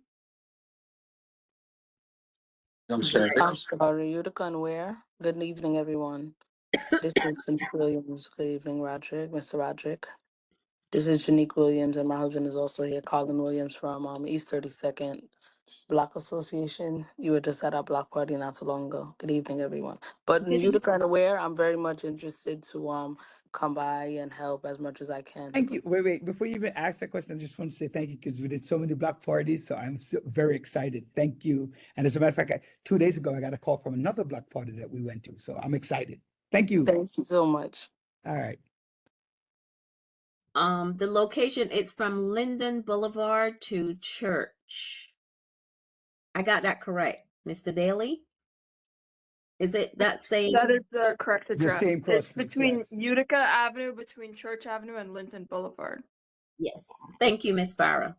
S12: I'm sorry, Utica and where? Good evening, everyone. This is Janique Williams. Good evening, Roderick, Mr. Roderick. This is Janique Williams, and my husband is also here, Colin Williams from East 32nd Block Association. You were just at our block party not too long ago. Good evening, everyone. But in Utica and where, I'm very much interested to come by and help as much as I can.
S14: Thank you. Wait. Before you even ask that question, I just want to say thank you because we did so many block parties. So I'm still very excited. Thank you. And as a matter of fact, 2 days ago, I got a call from another block party that we went to. So I'm excited. Thank you.
S12: Thank you so much.
S14: All right.
S2: The location, it's from Linden Boulevard to Church. I got that correct, Mr. Daly? Is it that same?
S1: That is the correct address.
S14: same
S1: It's
S14: crossroads,
S1: between
S14: yes.
S1: Utica Avenue, between Church Avenue and Linton Boulevard.
S2: Yes. Thank you, Miss Farah.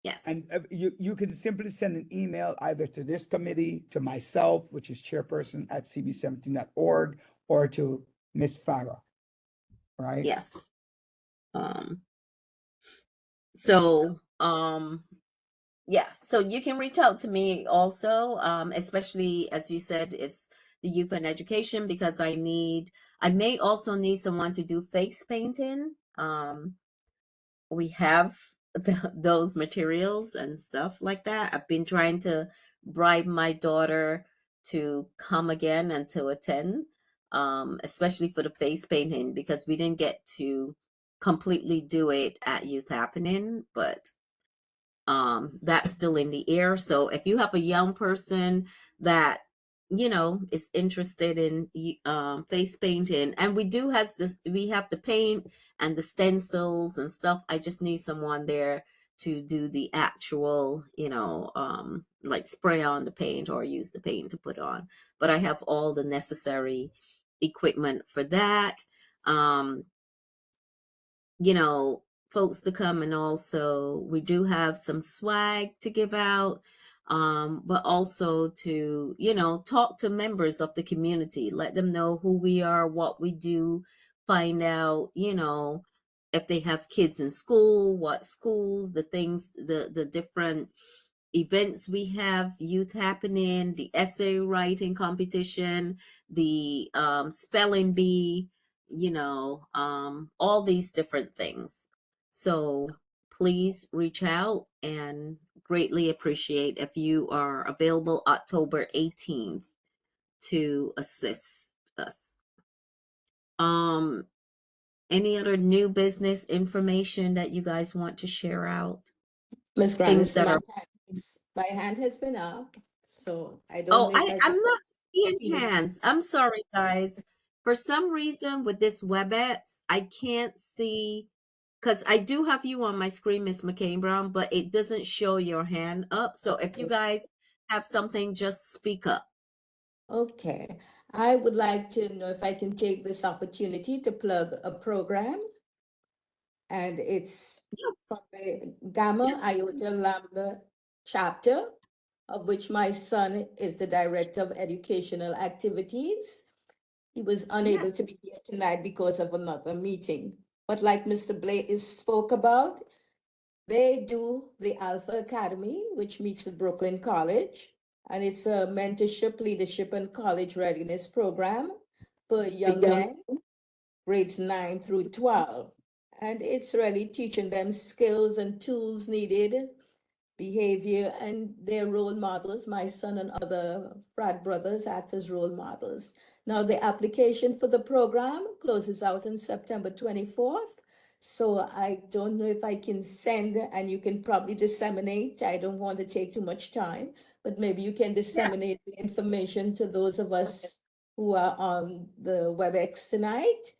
S2: Yes.
S14: And you can simply send an email either to this committee, to myself, which is chairperson at cb17.org, or to Miss Farah. Right?
S2: Yes. So you can reach out to me also, especially as you said, it's the youth and education, because I may also need someone to do face painting. We have those materials and stuff like that. I've been trying to bribe my daughter to come again and to attend, especially for the face painting, because we didn't get to completely do it at Youth Happening, but that's still in the air. So if you have a young person that is interested in face painting, and we have the paint and the stencils and stuff. I just need someone there to do the actual, like spray on the paint or use the paint to put on. But I have all the necessary equipment for that. you know, folks to come, and also we do have some swag to give out, but also to, you know, talk to members of the community, let them know who we are, what we do, find out, you know, if they have kids in school, what schools, the things, the different events we have, youth happening, the essay writing competition, the spelling bee, you know, all these different things. So please reach out, and greatly appreciate if you are available October 18th to assist us. Any other new business information that you guys want to share out?
S15: Ms.
S2: Things
S15: Grandison,
S2: that are
S15: my hand has been up, so I don't
S2: Oh,
S15: know if I
S2: I'm
S15: can.
S2: not seeing hands. I'm sorry, guys. For some reason with this WebEx, I can't see, because I do have you on my screen, Miss McCain Brown, but it doesn't show your hand up. So if you guys have something, just speak up.
S15: Okay, I would like to know if I can take this opportunity to plug a program, and it's
S2: Yes.
S15: from the Gamma
S2: Yes,
S15: Iota
S2: please.
S15: Lambda chapter, of which my son is the director of educational activities. He was unable to
S2: Yes.
S15: be here tonight because of another meeting. But like Mr. Blake spoke about, they do the Alpha Academy, which meets at Brooklyn College, and it's a mentorship, leadership, and college readiness program for young men, grades 9 through 12. And it's really teaching them skills and tools needed, behavior, and their role models. My son and other frat brothers act as role models. Now, the application for the program closes out on September 24th. So I don't know if I can send, and you can probably disseminate. I don't want to take too much time, but maybe you can disseminate the information to those of us who are on the WebEx tonight.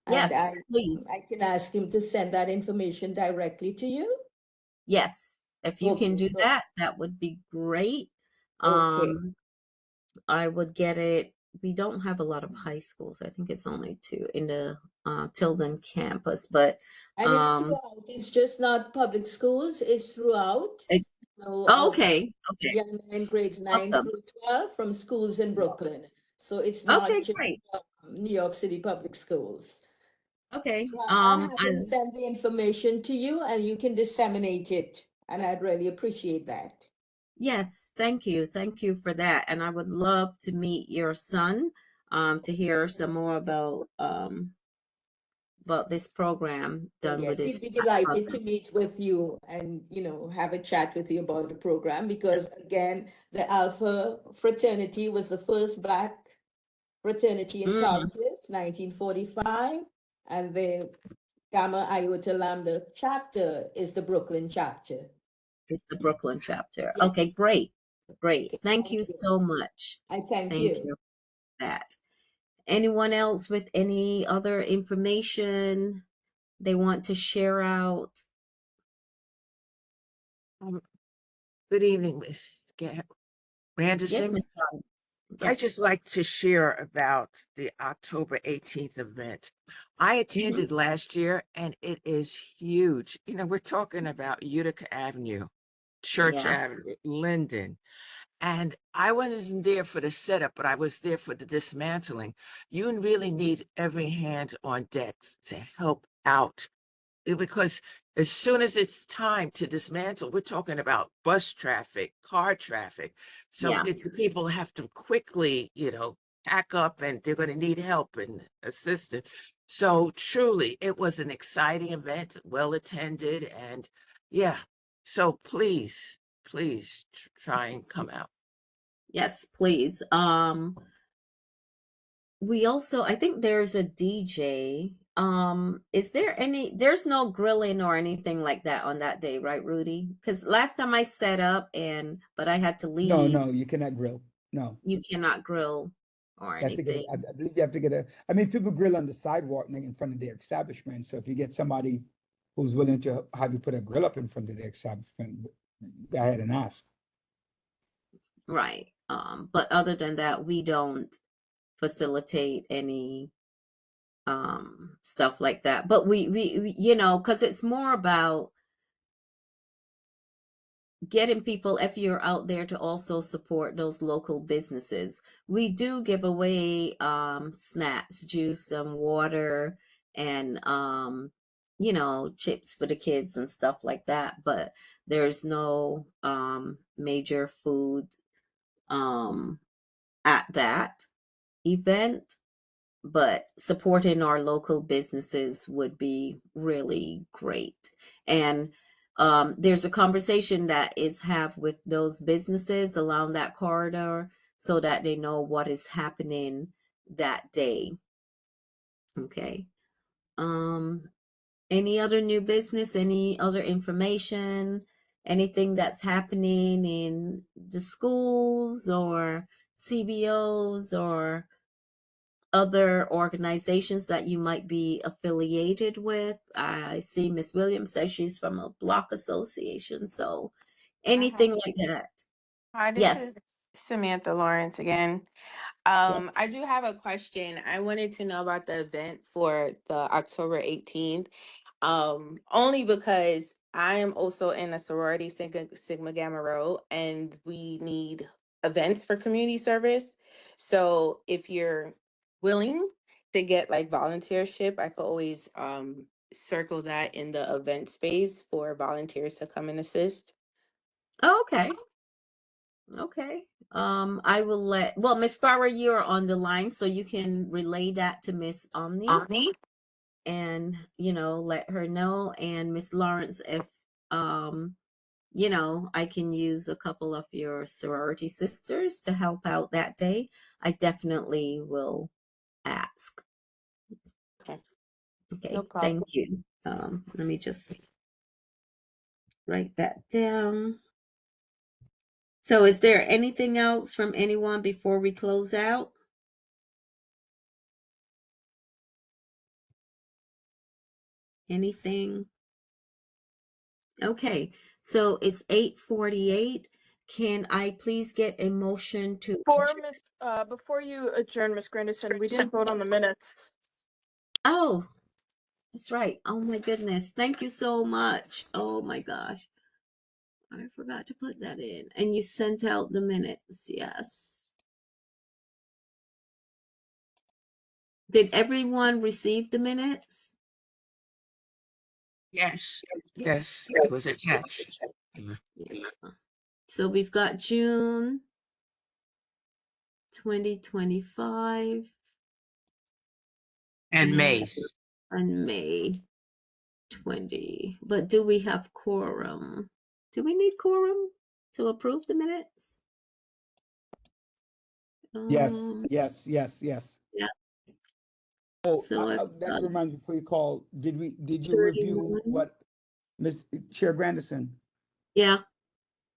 S15: And
S2: Yes, please.
S15: I can ask him to send that information directly to you.
S2: Yes. If you can
S15: Okay,
S2: do
S15: so
S2: that, that would be great.
S15: okay.
S2: I would get it. We don't have a lot of high schools. I think it's only 2 in the Tilden campus, but
S15: And it's throughout, it's just not public schools, it's throughout.
S2: it's
S15: So,
S2: okay.
S15: young men grades 9
S2: Awesome.
S15: through 12 from schools in Brooklyn. So it's not
S2: Okay,
S15: just
S2: great.
S15: New York City public schools.
S2: Okay.
S15: So I'll have him send the information to you and you can disseminate it. And I'd really appreciate that.
S2: Yes, thank you. Thank you for that. And I would love to meet your son, to hear some more about this program
S15: Oh,
S2: done with
S15: yes,
S2: his
S15: he'd be delighted to
S2: brother.
S15: meet with you and, have a chat with you about the program because again, the Alpha fraternity was the first Black fraternity in
S2: Mm,
S15: colleges, 1945, and the Gamma Iota Lambda chapter is the Brooklyn chapter.
S2: it's the Brooklyn chapter.
S15: Yes.
S2: Okay, great. Great.
S15: Okay,
S2: Thank you so much.
S15: I thank
S2: Thank
S15: you.
S2: you for that. Anyone else with any other information they want to share out?
S3: Good evening, Miss
S2: Yes,
S3: Anderson.
S2: Ms. Dobbs.
S3: I just
S2: Yes.
S3: like to share about the October 18th event. I attended last year and it is huge. We're talking about Utica Avenue, Church
S2: Yeah.
S3: Avenue, Linden. And I wasn't there for the setup, but I was there for the dismantling. You really need every hand on deck to help out. Because as soon as it's time to dismantle, we're talking about bus traffic, car traffic. So
S2: Yeah.
S3: the people have to quickly, pack up and they're going to need help and assistance. So truly, it was an exciting event, well attended. And yeah, so please try and come out.
S2: Yes, please. We also, I think there's a DJ. There's no grilling or anything like that on that day, right, Rudy? Because last time I set up but I had to leave.
S14: No, you cannot grill. No.
S2: You cannot grill or
S14: You have to get
S2: anything.
S14: I believe you have to get I mean, people grill on the sidewalk in front of their establishment. So if you get somebody who's willing to have you put a grill up in front of their establishment, go ahead and ask.
S2: Right. But other than that, we don't facilitate any stuff like that. But we you know, because it's more about getting people, if you're out there, to also support those local businesses. We do give away snacks, juice, water, and you know, chips for the kids and stuff like that, but there's no major food at that event. But supporting our local businesses would be really great. And there's a conversation that is have with those businesses along that corridor so that they know what is happening that day. Okay. Any other new business, any other information, anything that's happening in the schools or CBOs or other organizations that you might be affiliated with? I see Miss Williams says she's from a block association, so anything like that.
S10: Hi, this
S2: Yes,
S10: is Samantha Lawrence again.
S2: yes.
S10: I do have a question. I wanted to know about the event for the October 18th. Only because I am also in a sorority, Sigma Gamma Rho, and we need events for community service. So if you're willing to get like volunteership, I could always circle that in the event space for volunteers to come and assist.
S2: Oh, okay. Okay. I will let, well, Miss Farah, you're on the line, so you can relay that to Miss Omni and, you know, let her know. And Miss Lawrence, if, you know, I can use a couple of your sorority sisters to help out that day, I definitely will ask.
S10: Okay.
S2: Okay,
S10: No problem.
S2: thank you. Let me just write that down. So is there anything else from anyone before we close out? Anything? Okay, so it's 8:48. Can I please get a motion to
S1: Before you adjourn, Miss Grandison, we didn't vote on the minutes.
S2: Oh, that's right. Oh my goodness. Thank you so much. Oh my gosh. I forgot to put that in. And you sent out the minutes. Yes. Did everyone receive the minutes?
S3: Yes, yes, it was attached.
S2: Yeah. So we've got June 2025
S3: And Mays.
S2: and May 20. But do we have quorum? Do we need quorum to approve the minutes?
S14: Yes, yes, yes, yes.
S2: Yeah.
S14: Oh,
S2: So
S14: that reminds me, before you call, did you
S2: 31.
S14: review what, Miss Chair Grandison,
S2: Yeah.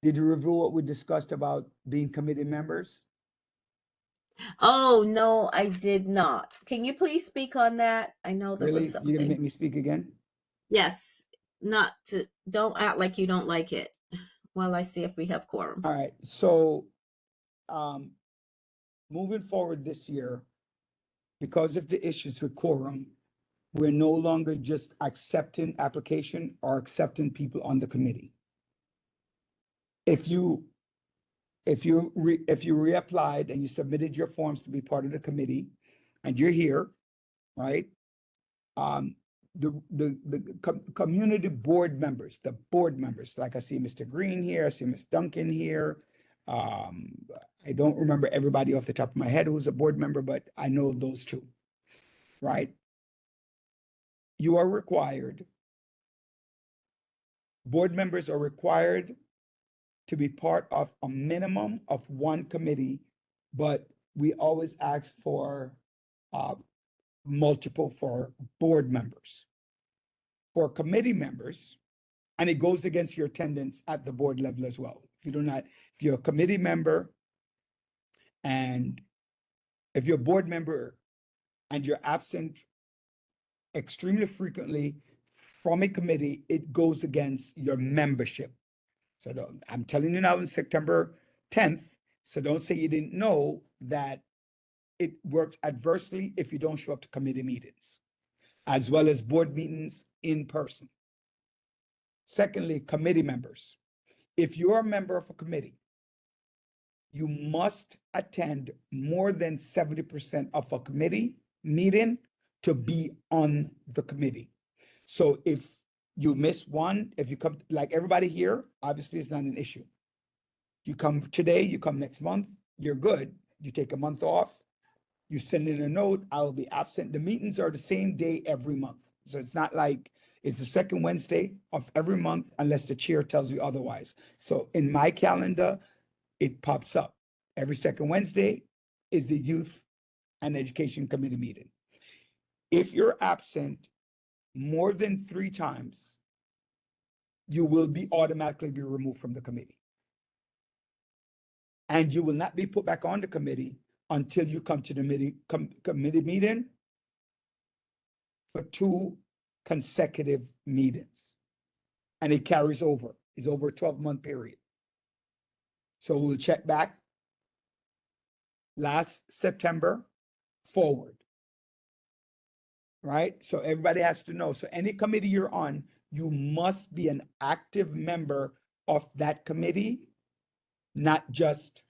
S14: did you review what we discussed about being committee members?
S2: Oh, no, I did not. Can you please speak on that? I know there was
S14: Really? You're gonna
S2: something.
S14: make me speak again?
S2: Yes. Not to, don't act like you don't like it while I see if we have quorum.
S14: All right, so, moving forward this year, because of the issues with quorum, we're no longer just accepting application or accepting people on the committee. If you reapplied and you submitted your forms to be part of the committee and you're here, right? The community board members, the board members, like I see Mr. Green here, I see Ms. Duncan here. I don't remember everybody off the top of my head who's a board member, but I know those two, right? You are required, board members are required to be part of a minimum of one committee, but we always ask for multiple for board members. For committee members, and it goes against your attendance at the board level as well. If you're a committee member and if you're a board member and you're absent extremely frequently from a committee, it goes against your membership. So I'm telling you now in September 10th, so don't say you didn't know that it works adversely if you don't show up to committee meetings. as well as board meetings in person. Secondly, committee members. If you're a member of a committee, you must attend more than 70% of a committee meeting to be on the committee. So if you miss one, if you come, like everybody here, obviously it's not an issue. You come today, you come next month, you're good. You take a month off, you send in a note, I'll be absent. The meetings are the same day every month. So it's not like it's the second Wednesday of every month unless the chair tells you otherwise. So in my calendar, it pops up. Every second Wednesday is the Youth and Education Committee meeting. If you're absent more than 3 times, you will be automatically be removed from the committee. And you will not be put back on the committee until you come to the committee meeting for 2 consecutive meetings. And it carries over. It's over a 12-month period. So we'll check back last September forward. Right? So everybody has to know. So any committee you're on, you must be an active member of that committee, not just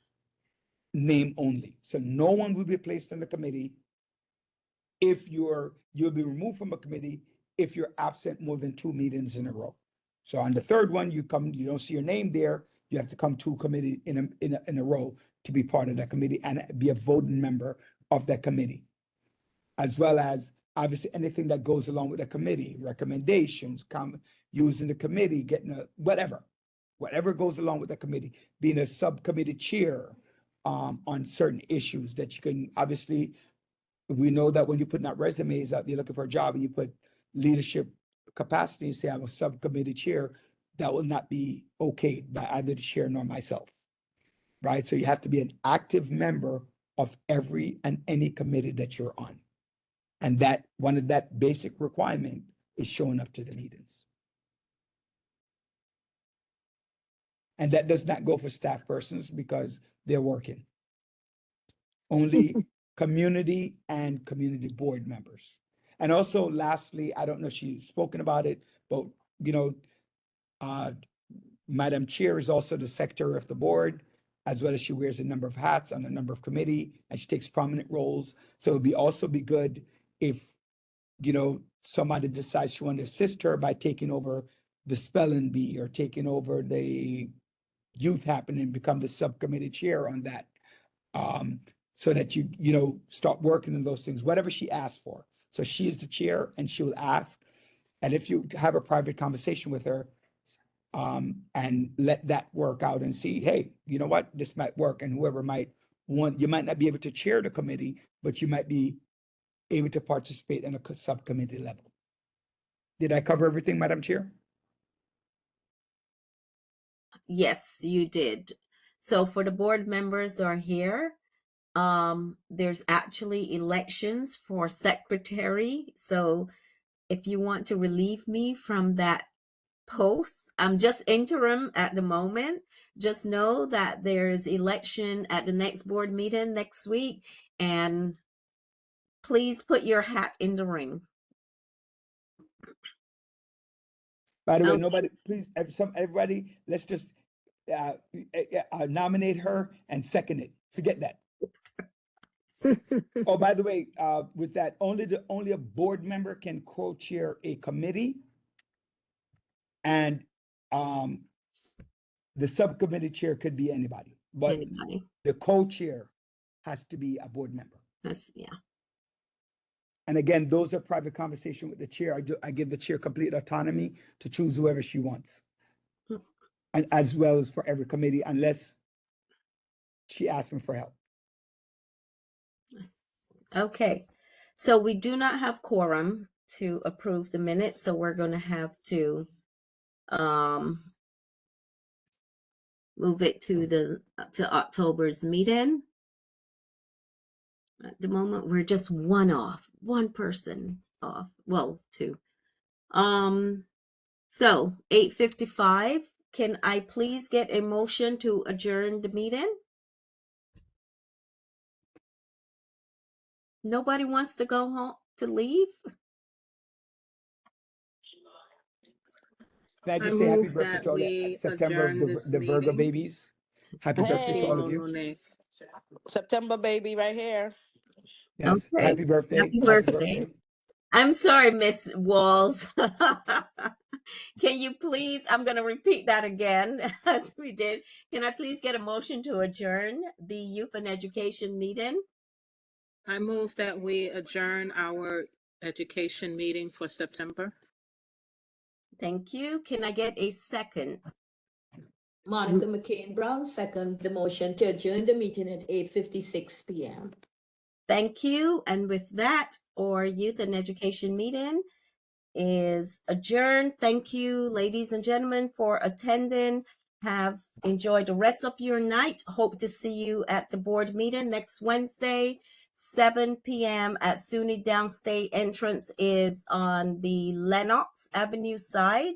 S14: name only. So no one will be placed on the committee if you'll be removed from a committee if you're absent more than 2 meetings in a row. So on the third one, you don't see your name there, you have to come to a committee in a row to be part of that committee and be a voting member of that committee, as well as obviously anything that goes along with the committee, recommendations, using the committee, getting whatever goes along with the committee, being a subcommittee chair on certain issues that you can, obviously, we know that when you're putting out resumes out, you're looking for a job and you put leadership capacity and say I'm a subcommittee chair, that will not be okay by either the chair nor myself, right? So you have to be an active member of every and any committee that you're on. And that one of that basic requirement is showing up to the meetings. And that does not go for staff persons because they're working. Only community and community board members. And also lastly, I don't know if she's spoken about it, but Madam Chair is also the secretary of the board, as well as she wears a number of hats on a number of committee and she takes prominent roles. So it'd also be good if somebody decides she want to assist her by taking over the spelling bee or taking over the youth happening, become the subcommittee chair on that. So that you start working on those things, whatever she asks for. So she is the chair and she will ask. And if you have a private conversation with her, and let that work out and see, hey, you know what, this might work. And whoever might want, you might not be able to chair the committee, but you might be able to participate in a subcommittee level. Did I cover everything, Madam Chair?
S2: Yes, you did. So for the board members who are here, there's actually elections for secretary. So if you want to relieve me from that post, I'm just interim at the moment. Just know that there's election at the next board meeting next week, and please put your hat in the ring.
S14: By the way, nobody, please, everybody, let's just nominate her and second it. Forget that. Oh, by the way, with that, only a board member can co-chair a committee, and the subcommittee chair could be anybody, but
S2: Anybody.
S14: the co-chair has to be a board member.
S2: Yeah.
S14: And again, those are private conversation with the chair. I give the chair complete autonomy to choose whoever she wants, and as well as for every committee, unless she asks me for help.
S2: Okay, so we do not have quorum to approve the minutes, so we're going to have to move it to October's meeting. At the moment, we're just one person off. Well, 2. So 8:55. Can I please get a motion to adjourn the meeting? Nobody wants to go home to leave?
S14: Can I
S16: I
S14: just say happy
S16: move
S14: birthday
S16: that
S14: to all the
S16: we
S14: September
S16: adjourn this
S14: the Virgo
S16: meeting.
S14: babies? Happy birthday to
S12: Hey,
S14: all of you.
S16: Monet.
S12: September baby right here.
S14: Yes.
S2: Okay.
S14: Happy birthday.
S2: Happy
S14: Happy
S2: birthday.
S14: birthday.
S2: I'm sorry, Miss Walls. Can you please, I'm going to repeat that again as we did. Can I please get a motion to adjourn the Youth and Education meeting?
S16: I move that we adjourn our education meeting for September.
S2: Thank you. Can I get a second?
S15: Monica McCain Brown, second the motion to adjourn the meeting at 8:56 p.m.
S2: Thank you. And with that, our Youth and Education meeting is adjourned. Thank you, ladies and gentlemen, for attending. Have enjoyed the rest of your night. Hope to see you at the board meeting next Wednesday, 7 p.m. at SUNY Downstate. Entrance is on the Lenox Avenue side.